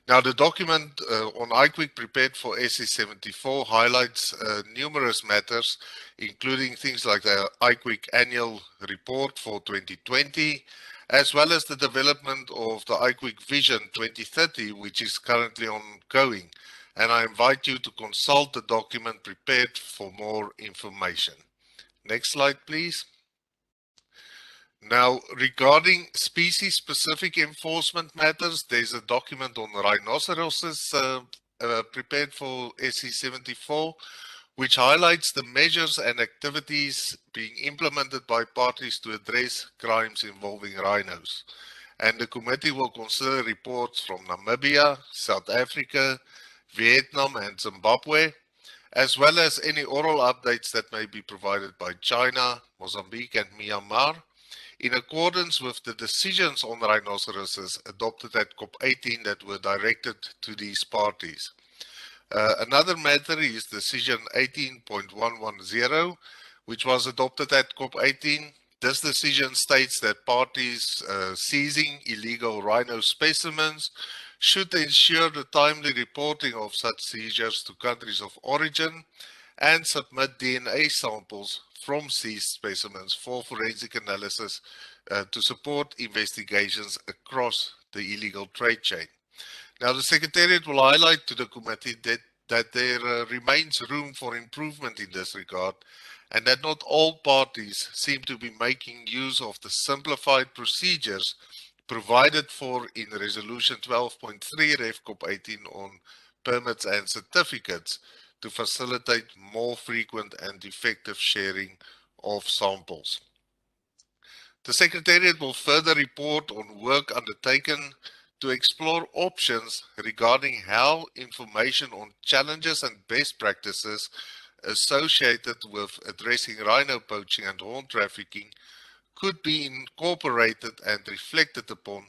S6: Now, the document on ICWIC prepared for SC74 highlights numerous matters, including things like the ICWIC annual report for 2020, as well as the development of the ICWIC Vision 2030, which is currently ongoing. And I invite you to consult the document prepared for more information. Next slide, please. Now, regarding species-specific enforcement matters, there's a document on rhinoceroses prepared for SC74, which highlights the measures and activities being implemented by parties to address crimes involving rhinos. And the committee will consider reports from Namibia, South Africa, Vietnam, and Zimbabwe, as well as any oral updates that may be provided by China, Mozambique, and Myanmar, in accordance with the decisions on rhinoceroses adopted at COP18 that were directed to these parties. Another matter is Decision 18.110, which was adopted at COP18. This decision states that parties seizing illegal rhino specimens should ensure the timely reporting of such seizures to countries of origin and submit DNA samples from seized specimens for forensic analysis to support investigations across the illegal trade chain. Now, the Secretariat will highlight to the committee that there remains room for improvement in this regard, and that not all parties seem to be making use of the simplified procedures provided for in Resolution 12.3 Ref COP18 on permits and certificates to facilitate more frequent and effective sharing of samples. The Secretariat will further report on work undertaken to explore options regarding how information on challenges and best practices associated with addressing rhino poaching and horn trafficking could be incorporated and reflected upon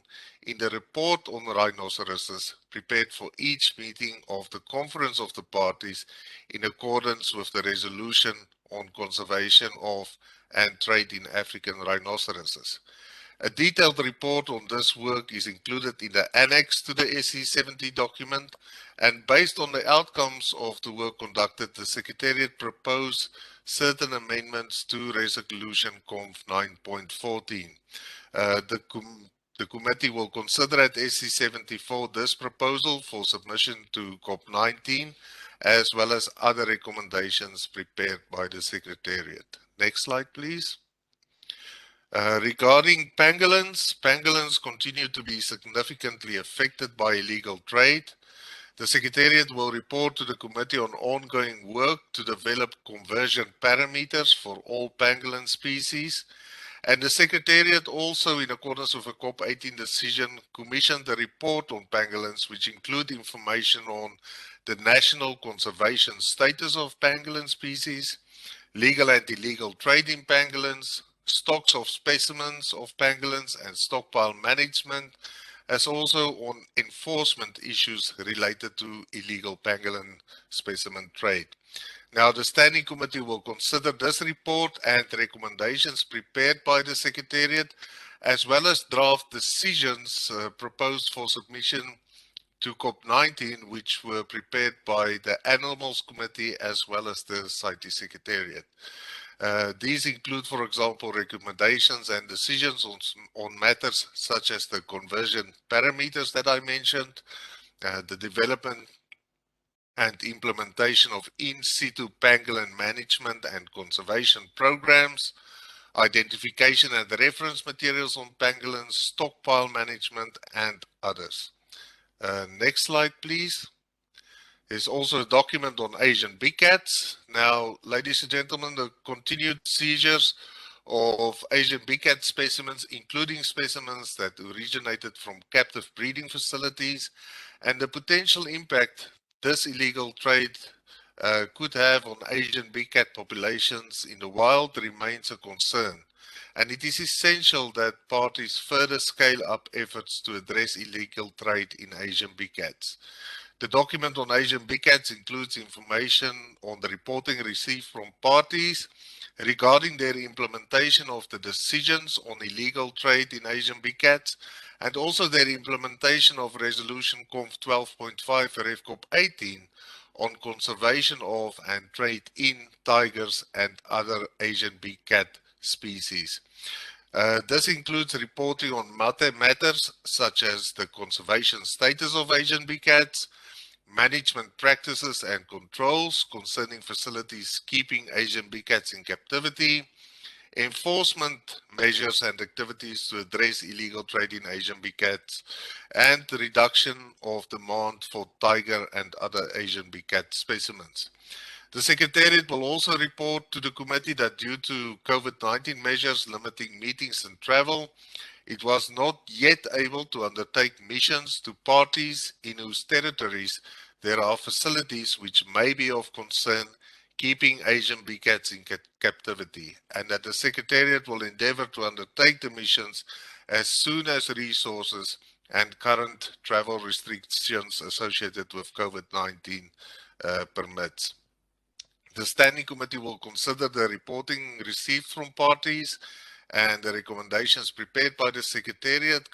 S6: in the report on rhinoceroses prepared for each meeting of the Conference of the Parties in accordance with the resolution on conservation of and trade in African rhinoceroses. A detailed report on this work is included in the annex to the SC70 document, and based on the outcomes of the work conducted, the Secretariat proposed certain amendments to Resolution Conf 9.14. The committee will consider at SC74 this proposal for submission to COP19, as well as other recommendations prepared by the Secretariat. Next slide, please. Regarding pangolins, pangolins continue to be significantly affected by illegal trade. The Secretariat will report to the Committee on ongoing work to develop conversion parameters for all pangolin species. And the Secretariat also, in accordance with a COP18 decision, commissioned a report on pangolins, which include information on the national conservation status of pangolin species, legal and illegal trade in pangolins, stocks of specimens of pangolins and stockpile management, as also on enforcement issues related to illegal pangolin specimen trade. Now, the Standing Committee will consider this report and recommendations prepared by the Secretariat, as well as draft decisions proposed for submission to COP19, which were prepared by the Animals Committee as well as the CITES Secretariat. These include, for example, recommendations and decisions on matters such as the conversion parameters that I mentioned, the development and implementation of in situ pangolin management and conservation programs, identification and reference materials on pangolins, stockpile management, and others. Next slide, please. There's also a document on Asian big cats. Now, ladies and gentlemen, the continued seizures of Asian big cat specimens, including specimens that originated from captive breeding facilities, and the potential impact this illegal trade could have on Asian big cat populations in the wild remains a concern. And it is essential that parties further scale up efforts to address illegal trade in Asian big cats. The document on Asian big cats includes information on the reporting received from parties regarding their implementation of the decisions on illegal trade in Asian big cats, and also their implementation of Resolution Conf 12.5 REFCOP 18 on conservation of and trade in tigers and other Asian big cat species. This includes reporting on matters such as the conservation status of Asian big cats, management practices and controls concerning facilities keeping Asian big cats in captivity, enforcement measures and activities to address illegal trade in Asian big cats, and the reduction of demand for tiger and other Asian big cat specimens. The Secretariat will also report to the committee that due to COVID-19 measures limiting meetings and travel, it was not yet able to undertake missions to parties in whose territories there are facilities which may be of concern keeping Asian big cats in captivity, and that the Secretariat will endeavour to undertake the missions as soon as resources and current travel restrictions associated with COVID-19 permits. The Standing Committee will consider the reporting received from parties and the recommendations prepared by the Secretariat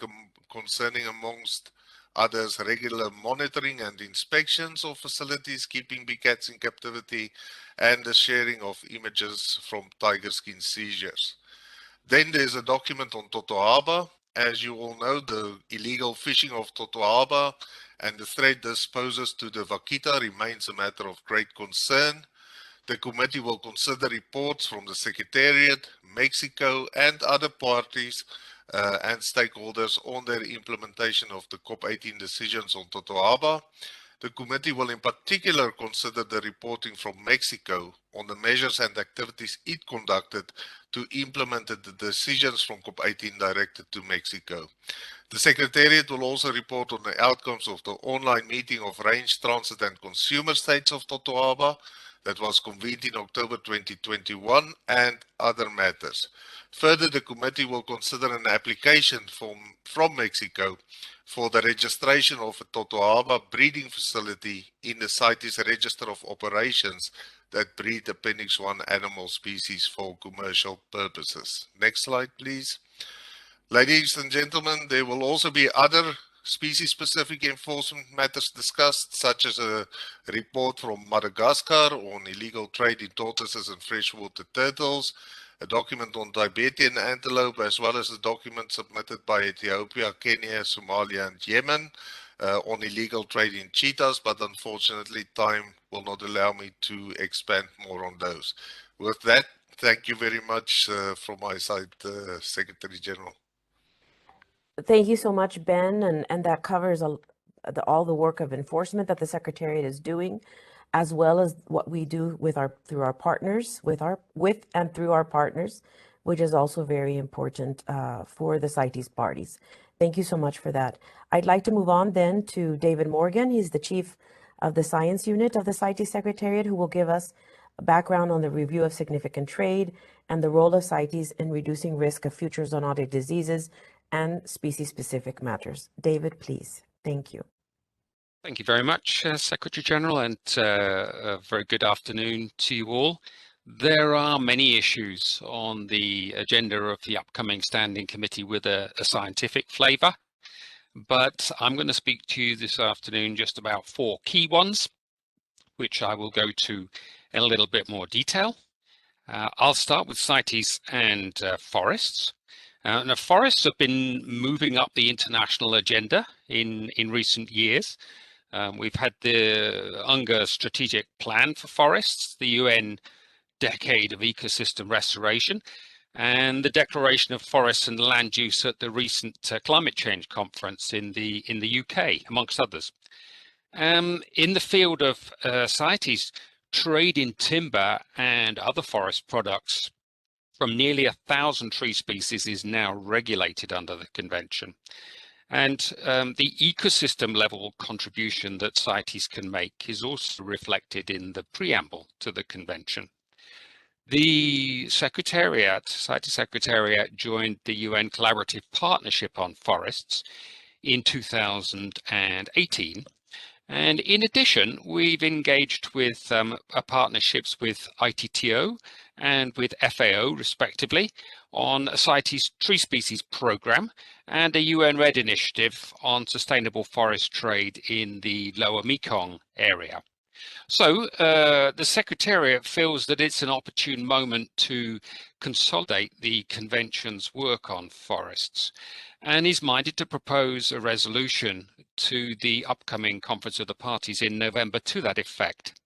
S6: concerning, amongst others, regular monitoring and inspections of facilities keeping big cats in captivity and the sharing of images from tiger skin seizures. Then there's a document on Totoaba. As you all know, the illegal fishing of Totoaba and the threat this poses to the vaquita remains a matter of great concern. The committee will consider reports from the Secretariat, Mexico, and other parties and stakeholders on their implementation of the COP18 decisions on Totoaba. The committee will in particular consider the reporting from Mexico on the measures and activities it conducted to implement the decisions from COP18 directed to Mexico. The Secretariat will also report on the outcomes of the online meeting of Range, Transit and Consumer States of Totoaba that was convened in October 2021 and other matters. Further, the committee will consider an application from Mexico for the registration of a Totoaba breeding facility in the CITES Register of Operations that breed Appendix 1 animal species for commercial purposes. Next slide, please. Ladies and gentlemen, there will also be other species-specific enforcement matters discussed, such as a report from Madagascar on illegal trade in tortoises and freshwater turtles, a document on Tibetan antelope, as well as a document submitted by Ethiopia, Kenya, Somalia, and Yemen on illegal trade in cheetahs, but unfortunately time will not allow me to expand more on those. With that, thank you very much from my side, Secretary General.
S2: Thank you so much, Ben, and that covers all the work of enforcement that the Secretariat is doing, as well as what we do through our partners, with and through our partners, which is also very important for the CITES parties. Thank you so much for that. I'd like to move on then to David Morgan. He's the Chief of the Science Unit of the CITES Secretariat, who will give us a background on the review of significant trade and the role of CITES in reducing risk of future zoonotic diseases and species-specific matters. David, please. Thank you.
S7: Thank you very much, Secretary General, and a very good afternoon to you all. There are many issues on the agenda of the upcoming Standing Committee with a scientific flavour, but I'm going to speak to you this afternoon just about 4 key ones, which I will go to in a little bit more detail. I'll start with CITES and forests. Now, forests have been moving up the international agenda in recent years. We've had the UNGA Strategic Plan for Forests, the UN Decade of Ecosystem Restoration, and the Declaration of Forests and Land Use at the recent Climate Change Conference in the UK, amongst others. In the field of CITES, trade in timber and other forest products from nearly 1,000 tree species is now regulated under the convention. And the ecosystem level contribution that CITES can make is also reflected in the preamble to the convention. The Secretariat, CITES Secretariat, joined the UN Collaborative Partnership on Forests in 2018. And in addition, we've engaged with partnerships with ITTO and with FAO, respectively, on a CITES tree species program and a UN-led initiative on sustainable forest trade in the lower Mekong area. So the Secretariat feels that it's an opportune moment to consolidate the convention's work on forests and is minded to propose a resolution to the upcoming Conference of the Parties in November to that effect.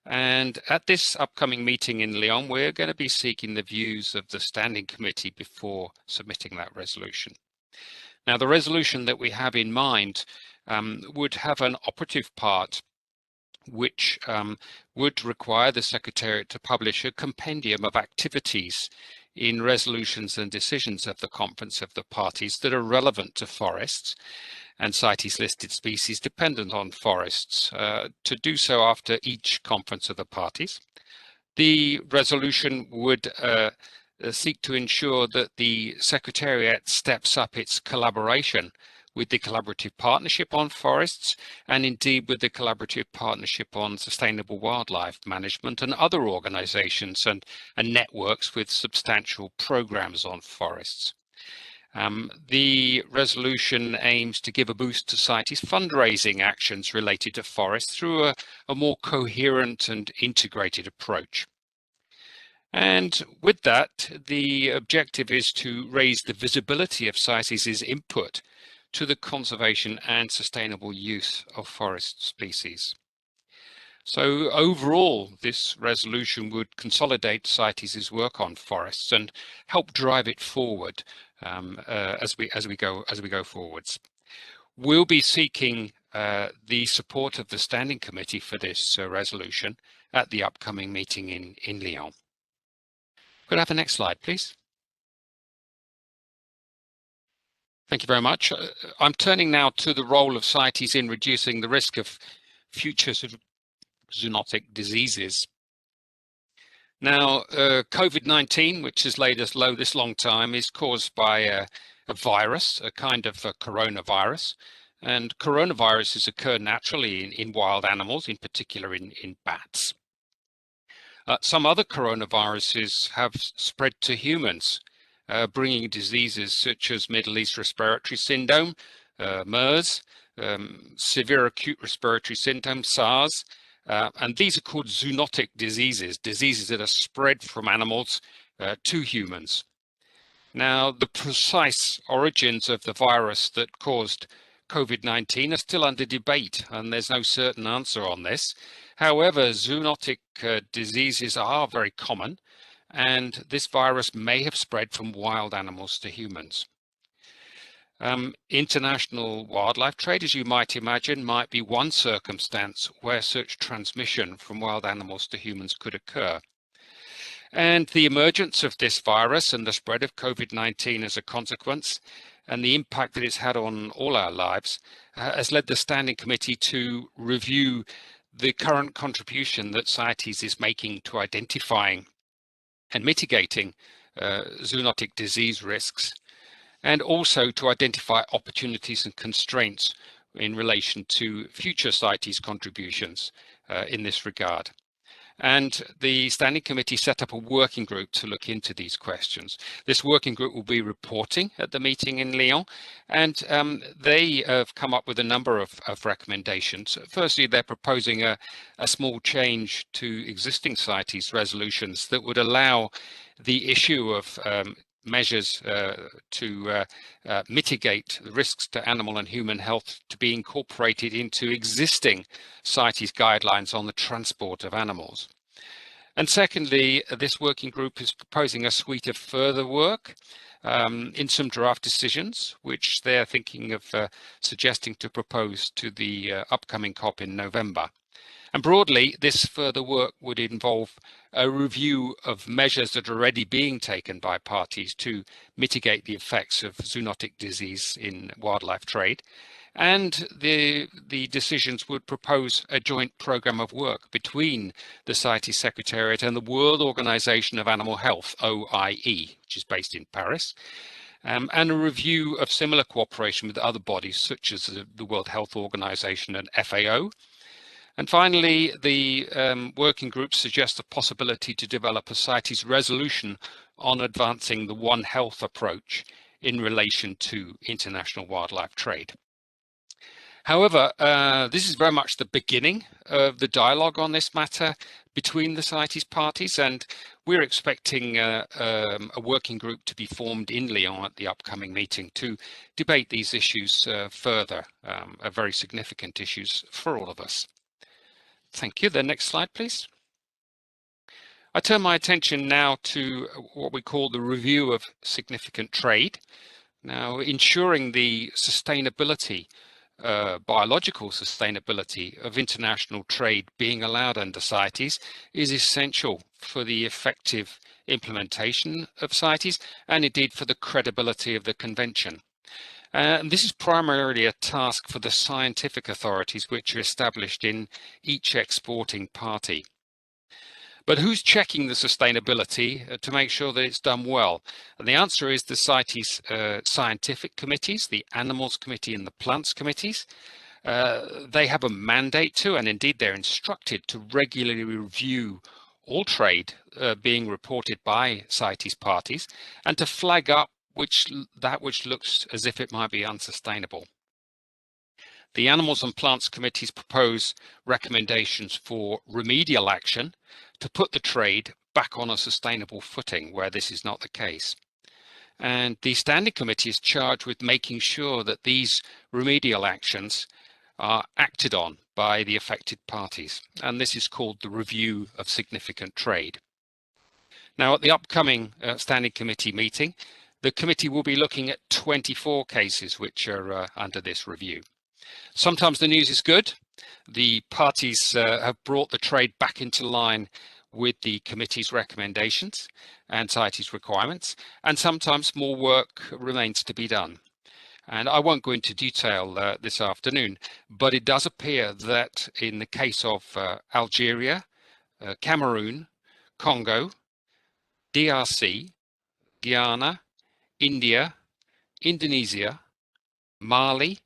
S7: And at this upcoming meeting in Lyon, we're going to be seeking the views of the Standing Committee before submitting that resolution. Now, the resolution that we have in mind would have an operative part which would require the Secretariat to publish a compendium of activities in resolutions and decisions of the Conference of the Parties that are relevant to forests and CITES listed species dependent on forests, to do so after each Conference of the Parties. The resolution would seek to ensure that the Secretariat steps up its collaboration with the Collaborative Partnership on Forests and indeed with the Collaborative Partnership on Sustainable Wildlife Management and other organisations and networks with substantial programmes on forests. The resolution aims to give a boost to CITES fundraising actions related to forests through a more coherent and integrated approach. And with that, the objective is to raise the visibility of CITES's input to the conservation and sustainable use of forest species. So overall, this resolution would consolidate CITES's work on forests and help drive it forward as we go forwards. We'll be seeking the support of the Standing Committee for this resolution at the upcoming meeting in Lyon. Could I have the next slide, please? Thank you very much. I'm turning now to the role of CITES in reducing the risk of future zoonotic diseases. Now, COVID-19, which has laid us low this long time, is caused by a virus, a kind of a coronavirus. And coronaviruses occur naturally in wild animals, in particular in bats. Some other coronaviruses have spread to humans, bringing diseases such as Middle East Respiratory Syndrome, MERS, severe acute respiratory syndrome, SARS, and these are called zoonotic diseases, diseases that are spread from animals to humans. Now, the precise origins of the virus that caused COVID-19 are still under debate, and there's no certain answer on this. However, zoonotic diseases are very common, and this virus may have spread from wild animals to humans. International wildlife trade, as you might imagine, might be one circumstance where such transmission from wild animals to humans could occur. And the emergence of this virus and the spread of COVID-19 as a consequence, and the impact that it's had on all our lives, has led the Standing Committee to review the current contribution that CITES is making to identifying and mitigating zoonotic disease risks, and also to identify opportunities and constraints in relation to future CITES contributions in this regard. And the Standing Committee set up a working group to look into these questions. This working group will be reporting at the meeting in Lyon, and they have come up with a number of recommendations. Firstly, they're proposing a small change to existing CITES resolutions that would allow the issue of measures to mitigate the risks to animal and human health to be incorporated into existing CITES guidelines on the transport of animals. And secondly, this working group is proposing a suite of further work in some draft decisions, which they're thinking of suggesting to propose to the upcoming COP in November. And broadly, this further work would involve a review of measures that are already being taken by parties to mitigate the effects of zoonotic disease in wildlife trade. And the decisions would propose a joint program of work between the CITES Secretariat and the World Organization of Animal Health, OIE, which is based in Paris, and a review of similar cooperation with other bodies such as the World Health Organization and FAO. And finally, the working group suggests the possibility to develop a CITES resolution on advancing the One Health approach in relation to international wildlife trade. However, this is very much the beginning of the dialogue on this matter between the CITES parties, and we're expecting a working group to be formed in Lyon at the upcoming meeting to debate these issues further, are very significant issues for all of us. Thank you. The next slide, please. I turn my attention now to what we call the review of significant trade. Now, ensuring the sustainability, biological sustainability of international trade being allowed under CITES is essential for the effective implementation of CITES and indeed for the credibility of the convention. And this is primarily a task for the scientific authorities which are established in each exporting party. But who's checking the sustainability to make sure that it's done well? And the answer is the CITES scientific committees, the Animals Committee and the Plants Committees. They have a mandate to, and indeed they're instructed to regularly review all trade being reported by CITES parties and to flag up that which looks as if it might be unsustainable. The Animals and Plants Committees propose recommendations for remedial action to put the trade back on a sustainable footing where this is not the case. And the Standing Committee is charged with making sure that these remedial actions are acted on by the affected parties. And this is called the review of significant trade. Now, at the upcoming Standing Committee meeting, the committee will be looking at 24 cases which are under this review. Sometimes the news is good. The parties have brought the trade back into line with the committee's recommendations and CITES requirements, and sometimes more work remains to be done. And I won't go into detail this afternoon, but it does appear that in the case of Algeria, Cameroon, Congo, DRC, Guyana, India, Indonesia, Mali,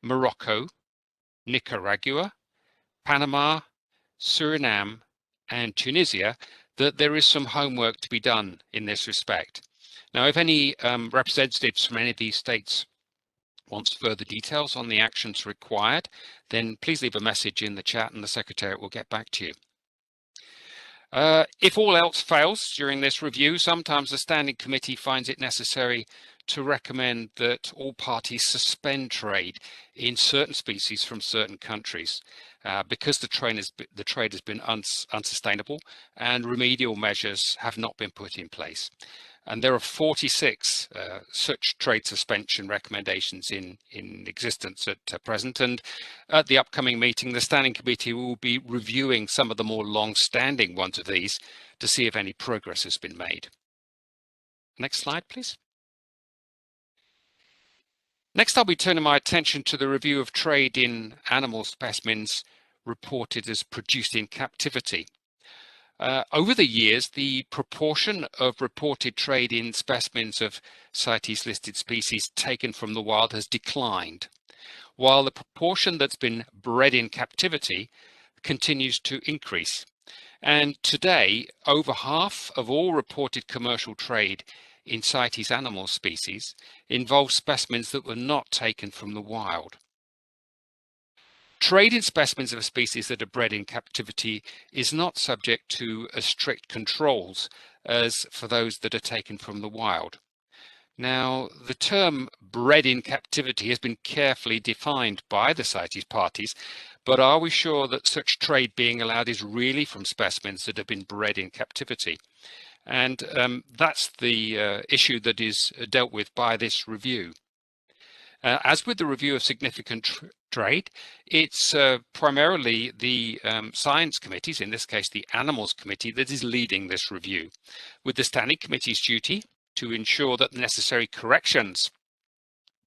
S7: Morocco, Nicaragua, Panama, Suriname, and Tunisia, that there is some homework to be done in this respect. Now, if any representatives from any of these states wants further details on the actions required, then please leave a message in the chat and the Secretariat will get back to you. If all else fails during this review, sometimes the Standing Committee finds it necessary to recommend that all parties suspend trade in certain species from certain countries because the trade has been unsustainable and remedial measures have not been put in place. And there are 46 such trade suspension recommendations in existence at present. And at the upcoming meeting, the Standing Committee will be reviewing some of the more long-standing ones of these to see if any progress has been made. Next slide, please. Next, I'll be turning my attention to the review of trade in animal specimens reported as produced in captivity. Over the years, the proportion of reported trade in specimens of CITES listed species taken from the wild has declined, while the proportion that's been bred in captivity continues to increase. And today, over half of all reported commercial trade in CITES animal species involves specimens that were not taken from the wild. Trade in specimens of a species that are bred in captivity is not subject to as strict controls as for those that are taken from the wild. Now, the term bred in captivity has been carefully defined by the CITES parties, but are we sure that such trade being allowed is really from specimens that have been bred in captivity? And that's the issue that is dealt with by this review. As with the review of significant trade, it's primarily the science committees, in this case the Animals Committee, that is leading this review, with the Standing Committee's duty to ensure that the necessary corrections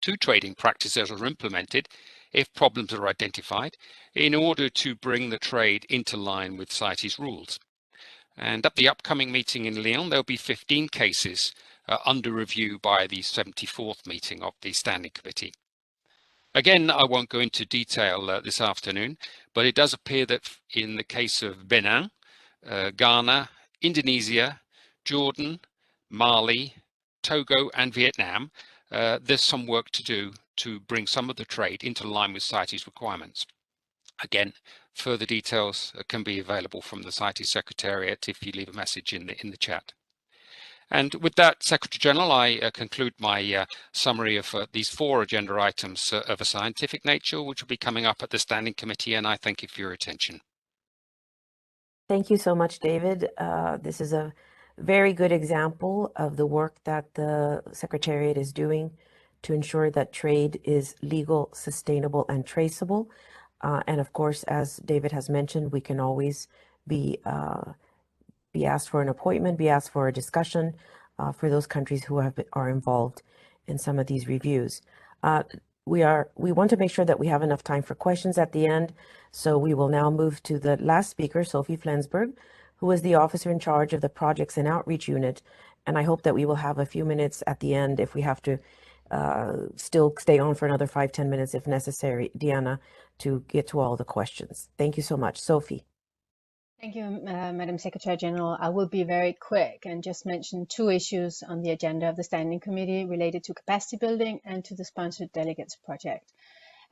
S7: to trading practices are implemented if problems are identified in order to bring the trade into line with CITES rules. And at the upcoming meeting in Lyon, there'll be 15 cases under review by the 74th meeting of the Standing Committee. Again, I won't go into detail this afternoon, but it does appear that in the case of Benin, Ghana, Indonesia, Jordan, Mali, Togo, and Vietnam, there's some work to do to bring some of the trade into line with CITES requirements. Again, further details can be available from the CITES Secretariat if you leave a message in the chat. And with that, Secretary General, I conclude my summary of these 4 agenda items of a scientific nature, which will be coming up at the Standing Committee, and I thank you for your attention.
S2: Thank you so much, David. This is a very good example of the work that the Secretariat is doing to ensure that trade is legal, sustainable, and traceable. And of course, as David has mentioned, we can always be asked for an appointment, be asked for a discussion for those countries who are involved in some of these reviews. We want to make sure that we have enough time for questions at the end, so we will now move to the last speaker, Sophie Flensburg, who is the officer in charge of the Projects and Outreach Unit. And I hope that we will have a few minutes at the end if we have to still stay on for another 5-10 minutes if necessary, Diana, to get to all the questions. Thank you so much. Sophie.
S8: Thank you, Madam Secretary General. I will be very quick and just mention 2 issues on the agenda of the Standing Committee related to capacity building and to the Sponsored Delegates Project.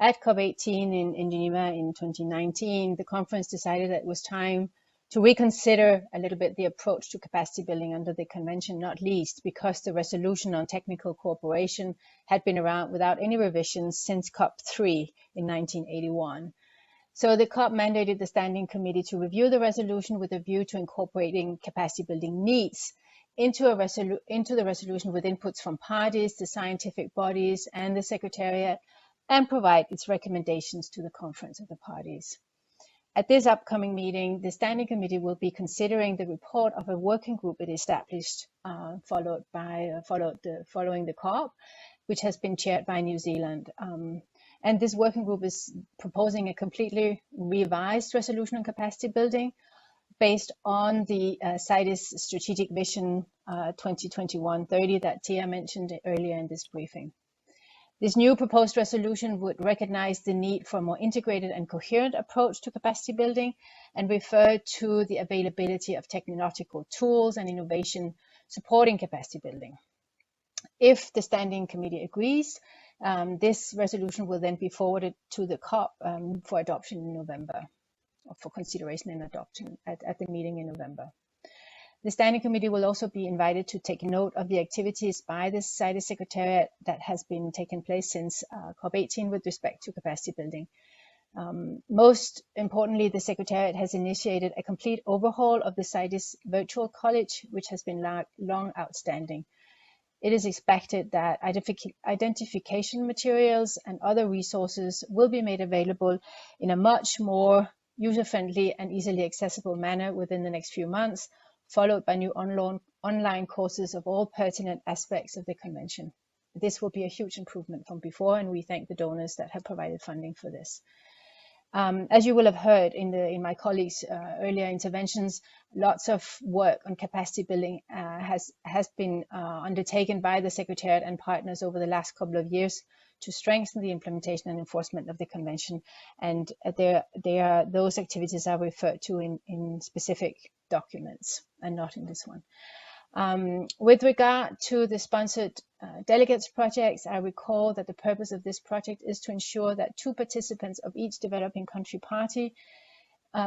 S8: At COP18 in Geneva in 2019, the conference decided that it was time to reconsider a little bit the approach to capacity building under the convention, not least because the resolution on technical cooperation had been around without any revisions since COP3 in 1981. So the COP mandated the Standing Committee to review the resolution with a view to incorporating capacity building needs into the resolution with inputs from parties, the scientific bodies, and the Secretariat, and provide its recommendations to the Conference of the Parties. At this upcoming meeting, the Standing Committee will be considering the report of a working group it established following the COP, which has been chaired by New Zealand. And this working group is proposing a completely revised resolution on capacity building based on the CITES Strategic Vision 2021-30 that Tia mentioned earlier in this briefing. This new proposed resolution would recognize the need for a more integrated and coherent approach to capacity building and refer to the availability of technological tools and innovation supporting capacity building. If the Standing Committee agrees, this resolution will then be forwarded to the COP for adoption in November, or for consideration and adoption at the meeting in November. The Standing Committee will also be invited to take note of the activities by the CITES Secretariat that has been taking place since COP18 with respect to capacity building. Most importantly, the Secretariat has initiated a complete overhaul of the CITES Virtual College, which has been long outstanding. It is expected that identification materials and other resources will be made available in a much more user-friendly and easily accessible manner within the next few months, followed by new online courses of all pertinent aspects of the convention. This will be a huge improvement from before, and we thank the donors that have provided funding for this. As you will have heard in my colleagues' earlier interventions, lots of work on capacity building has been undertaken by the Secretariat and partners over the last couple of years to strengthen the implementation and enforcement of the convention, and those activities are referred to in specific documents and not in this one. With regard to the sponsored delegates projects, I recall that the purpose of this project is to ensure that 2 participants of each developing country party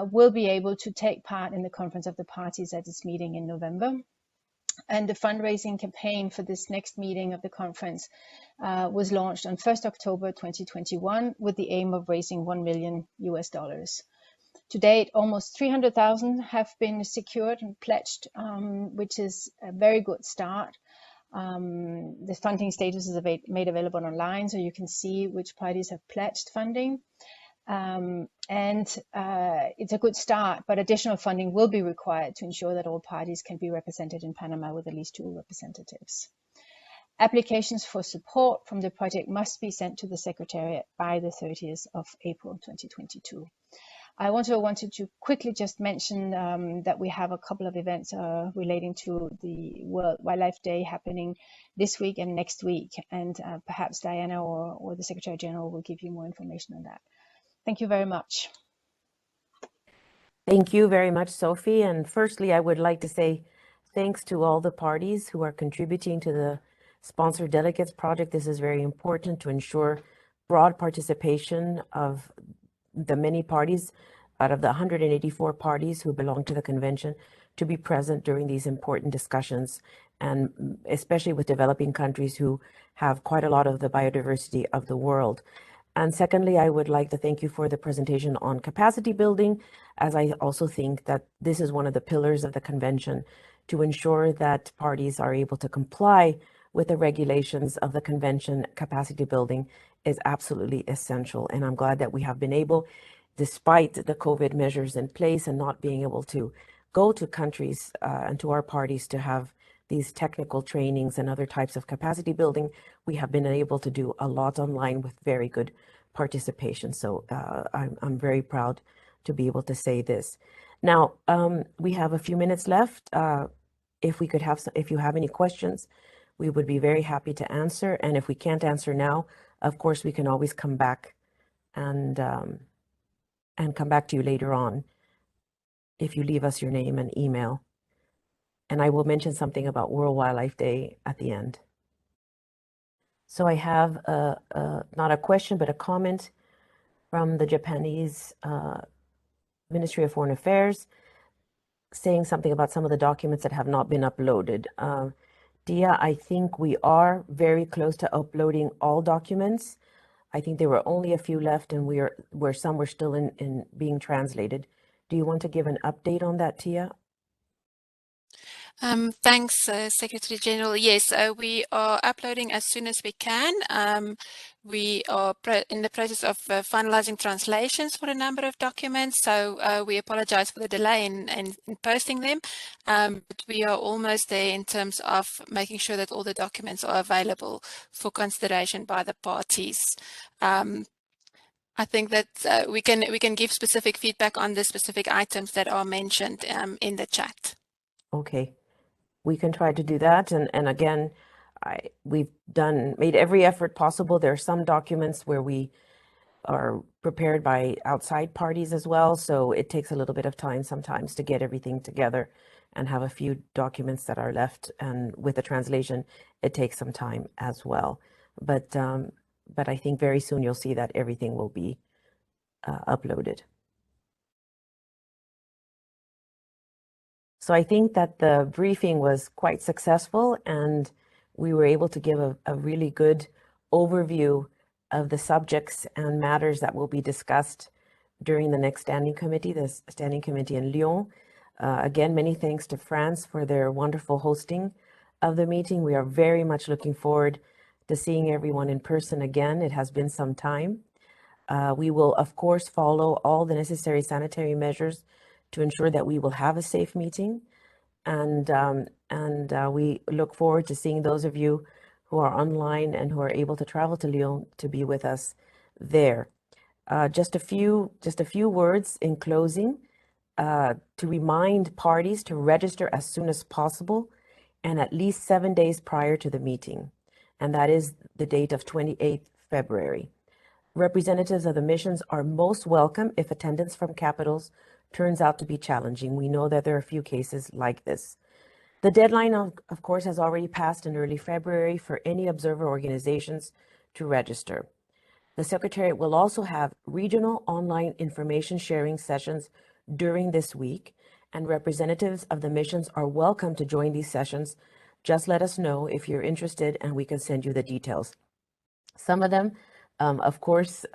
S8: will be able to take part in the Conference of the Parties at its meeting in November. And the fundraising campaign for this next meeting of the conference was launched on 1st October 2021 with the aim of raising $1 million. To date, almost 300,000 have been secured and pledged, which is a very good start. The funding status is made available online, so you can see which parties have pledged funding. It's a good start, but additional funding will be required to ensure that all parties can be represented in Panama with at least 2 representatives. Applications for support from the project must be sent to the Secretariat by the 30th of April 2022. I also wanted to quickly just mention that we have a couple of events relating to the World Wildlife Day happening this week and next week, and perhaps Diana or the Secretary General will give you more information on that. Thank you very much.
S2: Thank you very much, Sophie. And firstly, I would like to say thanks to all the parties who are contributing to the Sponsored Delegates project. This is very important to ensure broad participation of the many parties out of the 184 parties who belong to the convention to be present during these important discussions, and especially with developing countries who have quite a lot of the biodiversity of the world. And secondly, I would like to thank you for the presentation on capacity building, as I also think that this is one of the pillars of the convention to ensure that parties are able to comply with the regulations of the convention. Capacity building is absolutely essential. And I'm glad that we have been able, despite the COVID measures in place and not being able to go to countries and to our parties to have these technical trainings and other types of capacity building, we have been able to do a lot online with very good participation. So I'm very proud to be able to say this. Now, we have a few minutes left. If you have any questions, we would be very happy to answer. And if we can't answer now, of course, we can always come back and come back to you later on if you leave us your name and email. And I will mention something about World Wildlife Day at the end. So I have not a question, but a comment from the Japanese Ministry of Foreign Affairs saying something about some of the documents that have not been uploaded. Dia, I think we are very close to uploading all documents. I think there were only a few left, and where some were still in being translated. Do you want to give an update on that, Tia?
S4: Thanks, Secretary General. Yes, we are uploading as soon as we can. We are in the process of finalizing translations for a number of documents, so we apologize for the delay in posting them. But we are almost there in terms of making sure that all the documents are available for consideration by the parties. I think that we can give specific feedback on the specific items that are mentioned in the chat.
S2: Okay, we can try to do that. And again, we've made every effort possible. There are some documents where we are prepared by outside parties as well. So it takes a little bit of time sometimes to get everything together and have a few documents that are left. And with the translation, it takes some time as well. But I think very soon you'll see that everything will be uploaded. So I think that the briefing was quite successful, and we were able to give a really good overview of the subjects and matters that will be discussed during the next standing committee, the standing committee in Lyon. Again, many thanks to France for their wonderful hosting of the meeting. We are very much looking forward to seeing everyone in person again. It has been some time. We will, of course, follow all the necessary sanitary measures to ensure that we will have a safe meeting. And we look forward to seeing those of you who are online and who are able to travel to Lyon to be with us there. Just a few words in closing to remind parties to register as soon as possible and at least 7 days prior to the meeting. And that is the date of 28th February. Representatives of the missions are most welcome if attendance from capitals turns out to be challenging. We know that there are a few cases like this. The deadline, of course, has already passed in early February for any observer organizations to register. The Secretariat will also have regional online information sharing sessions during this week, and representatives of the missions are welcome to join these sessions. Just let us know if you're interested and we can send you the details. Some of them, of course,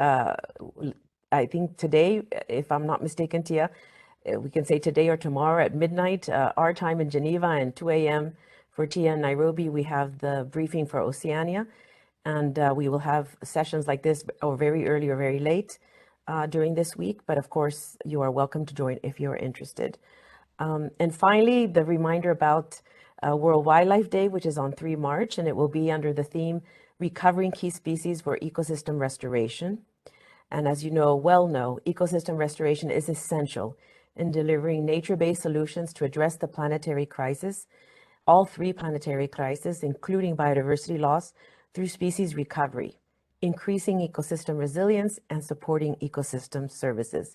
S2: I think today, if I'm not mistaken, Tia, we can say today or tomorrow at midnight, our time in Geneva, and 2 a.m. for Tia in Nairobi, we have the briefing for Oceania. And we will have sessions like this or very early or very late during this week. But of course, you are welcome to join if you're interested. And finally, the reminder about World Wildlife Day, which is on 3 March, and it will be under the theme Recovering Key Species for Ecosystem Restoration. And as you well know, ecosystem restoration is essential in delivering nature-based solutions to address the planetary crisis, all 3 planetary crises, including biodiversity loss, through species recovery, increasing ecosystem resilience, and supporting ecosystem services.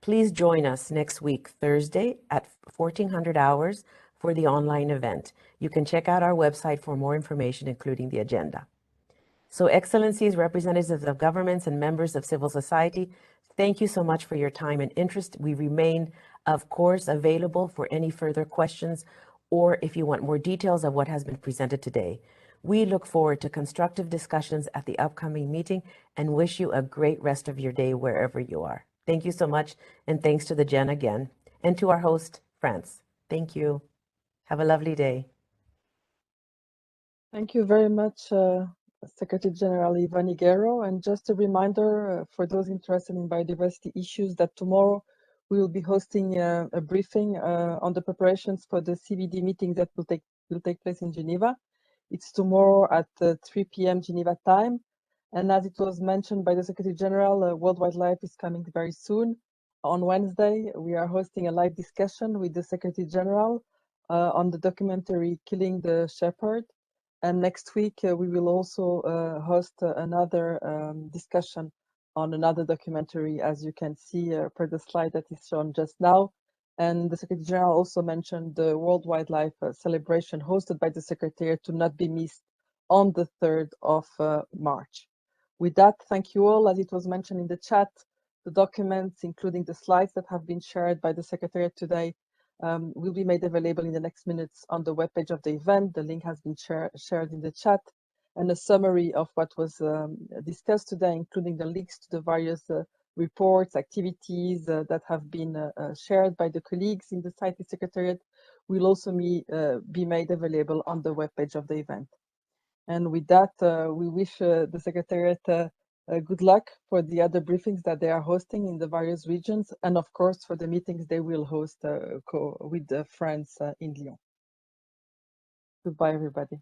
S2: Please join us next week, Thursday at 1400 hours for the online event. You can check out our website for more information, including the agenda. So, Excellencies, representatives of governments, and members of civil society, thank you so much for your time and interest. We remain, of course, available for any further questions or if you want more details of what has been presented today. We look forward to constructive discussions at the upcoming meeting and wish you a great rest of your day wherever you are. Thank you so much, and thanks to the Gen again, and to our host, France. Thank you. Have a lovely day.
S1: Thank you very much, Secretary General Iván Higuero. And just a reminder for those interested in biodiversity issues that tomorrow we will be hosting a briefing on the preparations for the CBD meeting that will take place in Geneva. It's tomorrow at 3 p.m. Geneva time. And as it was mentioned by the Secretary General, World Wildlife is coming very soon. On Wednesday, we are hosting a live discussion with the Secretary General on the documentary Killing the Shepherd. And next week, we will also host another discussion on another documentary, as you can see per the slide that is shown just now. And the Secretary General also mentioned the World Wildlife celebration hosted by the Secretariat to not be missed on the 3rd of March. With that, thank you all. As it was mentioned in the chat, the documents, including the slides that have been shared by the Secretariat today, will be made available in the next minutes on the webpage of the event. The link has been shared in the chat, and a summary of what was discussed today, including the links to the various reports, activities that have been shared by the colleagues in the CITES Secretariat, will also be made available on the webpage of the event. And with that, we wish the Secretariat good luck for the other briefings that they are hosting in the various regions, and of course for the meetings they will host with the friends in Lyon. Goodbye, everybody.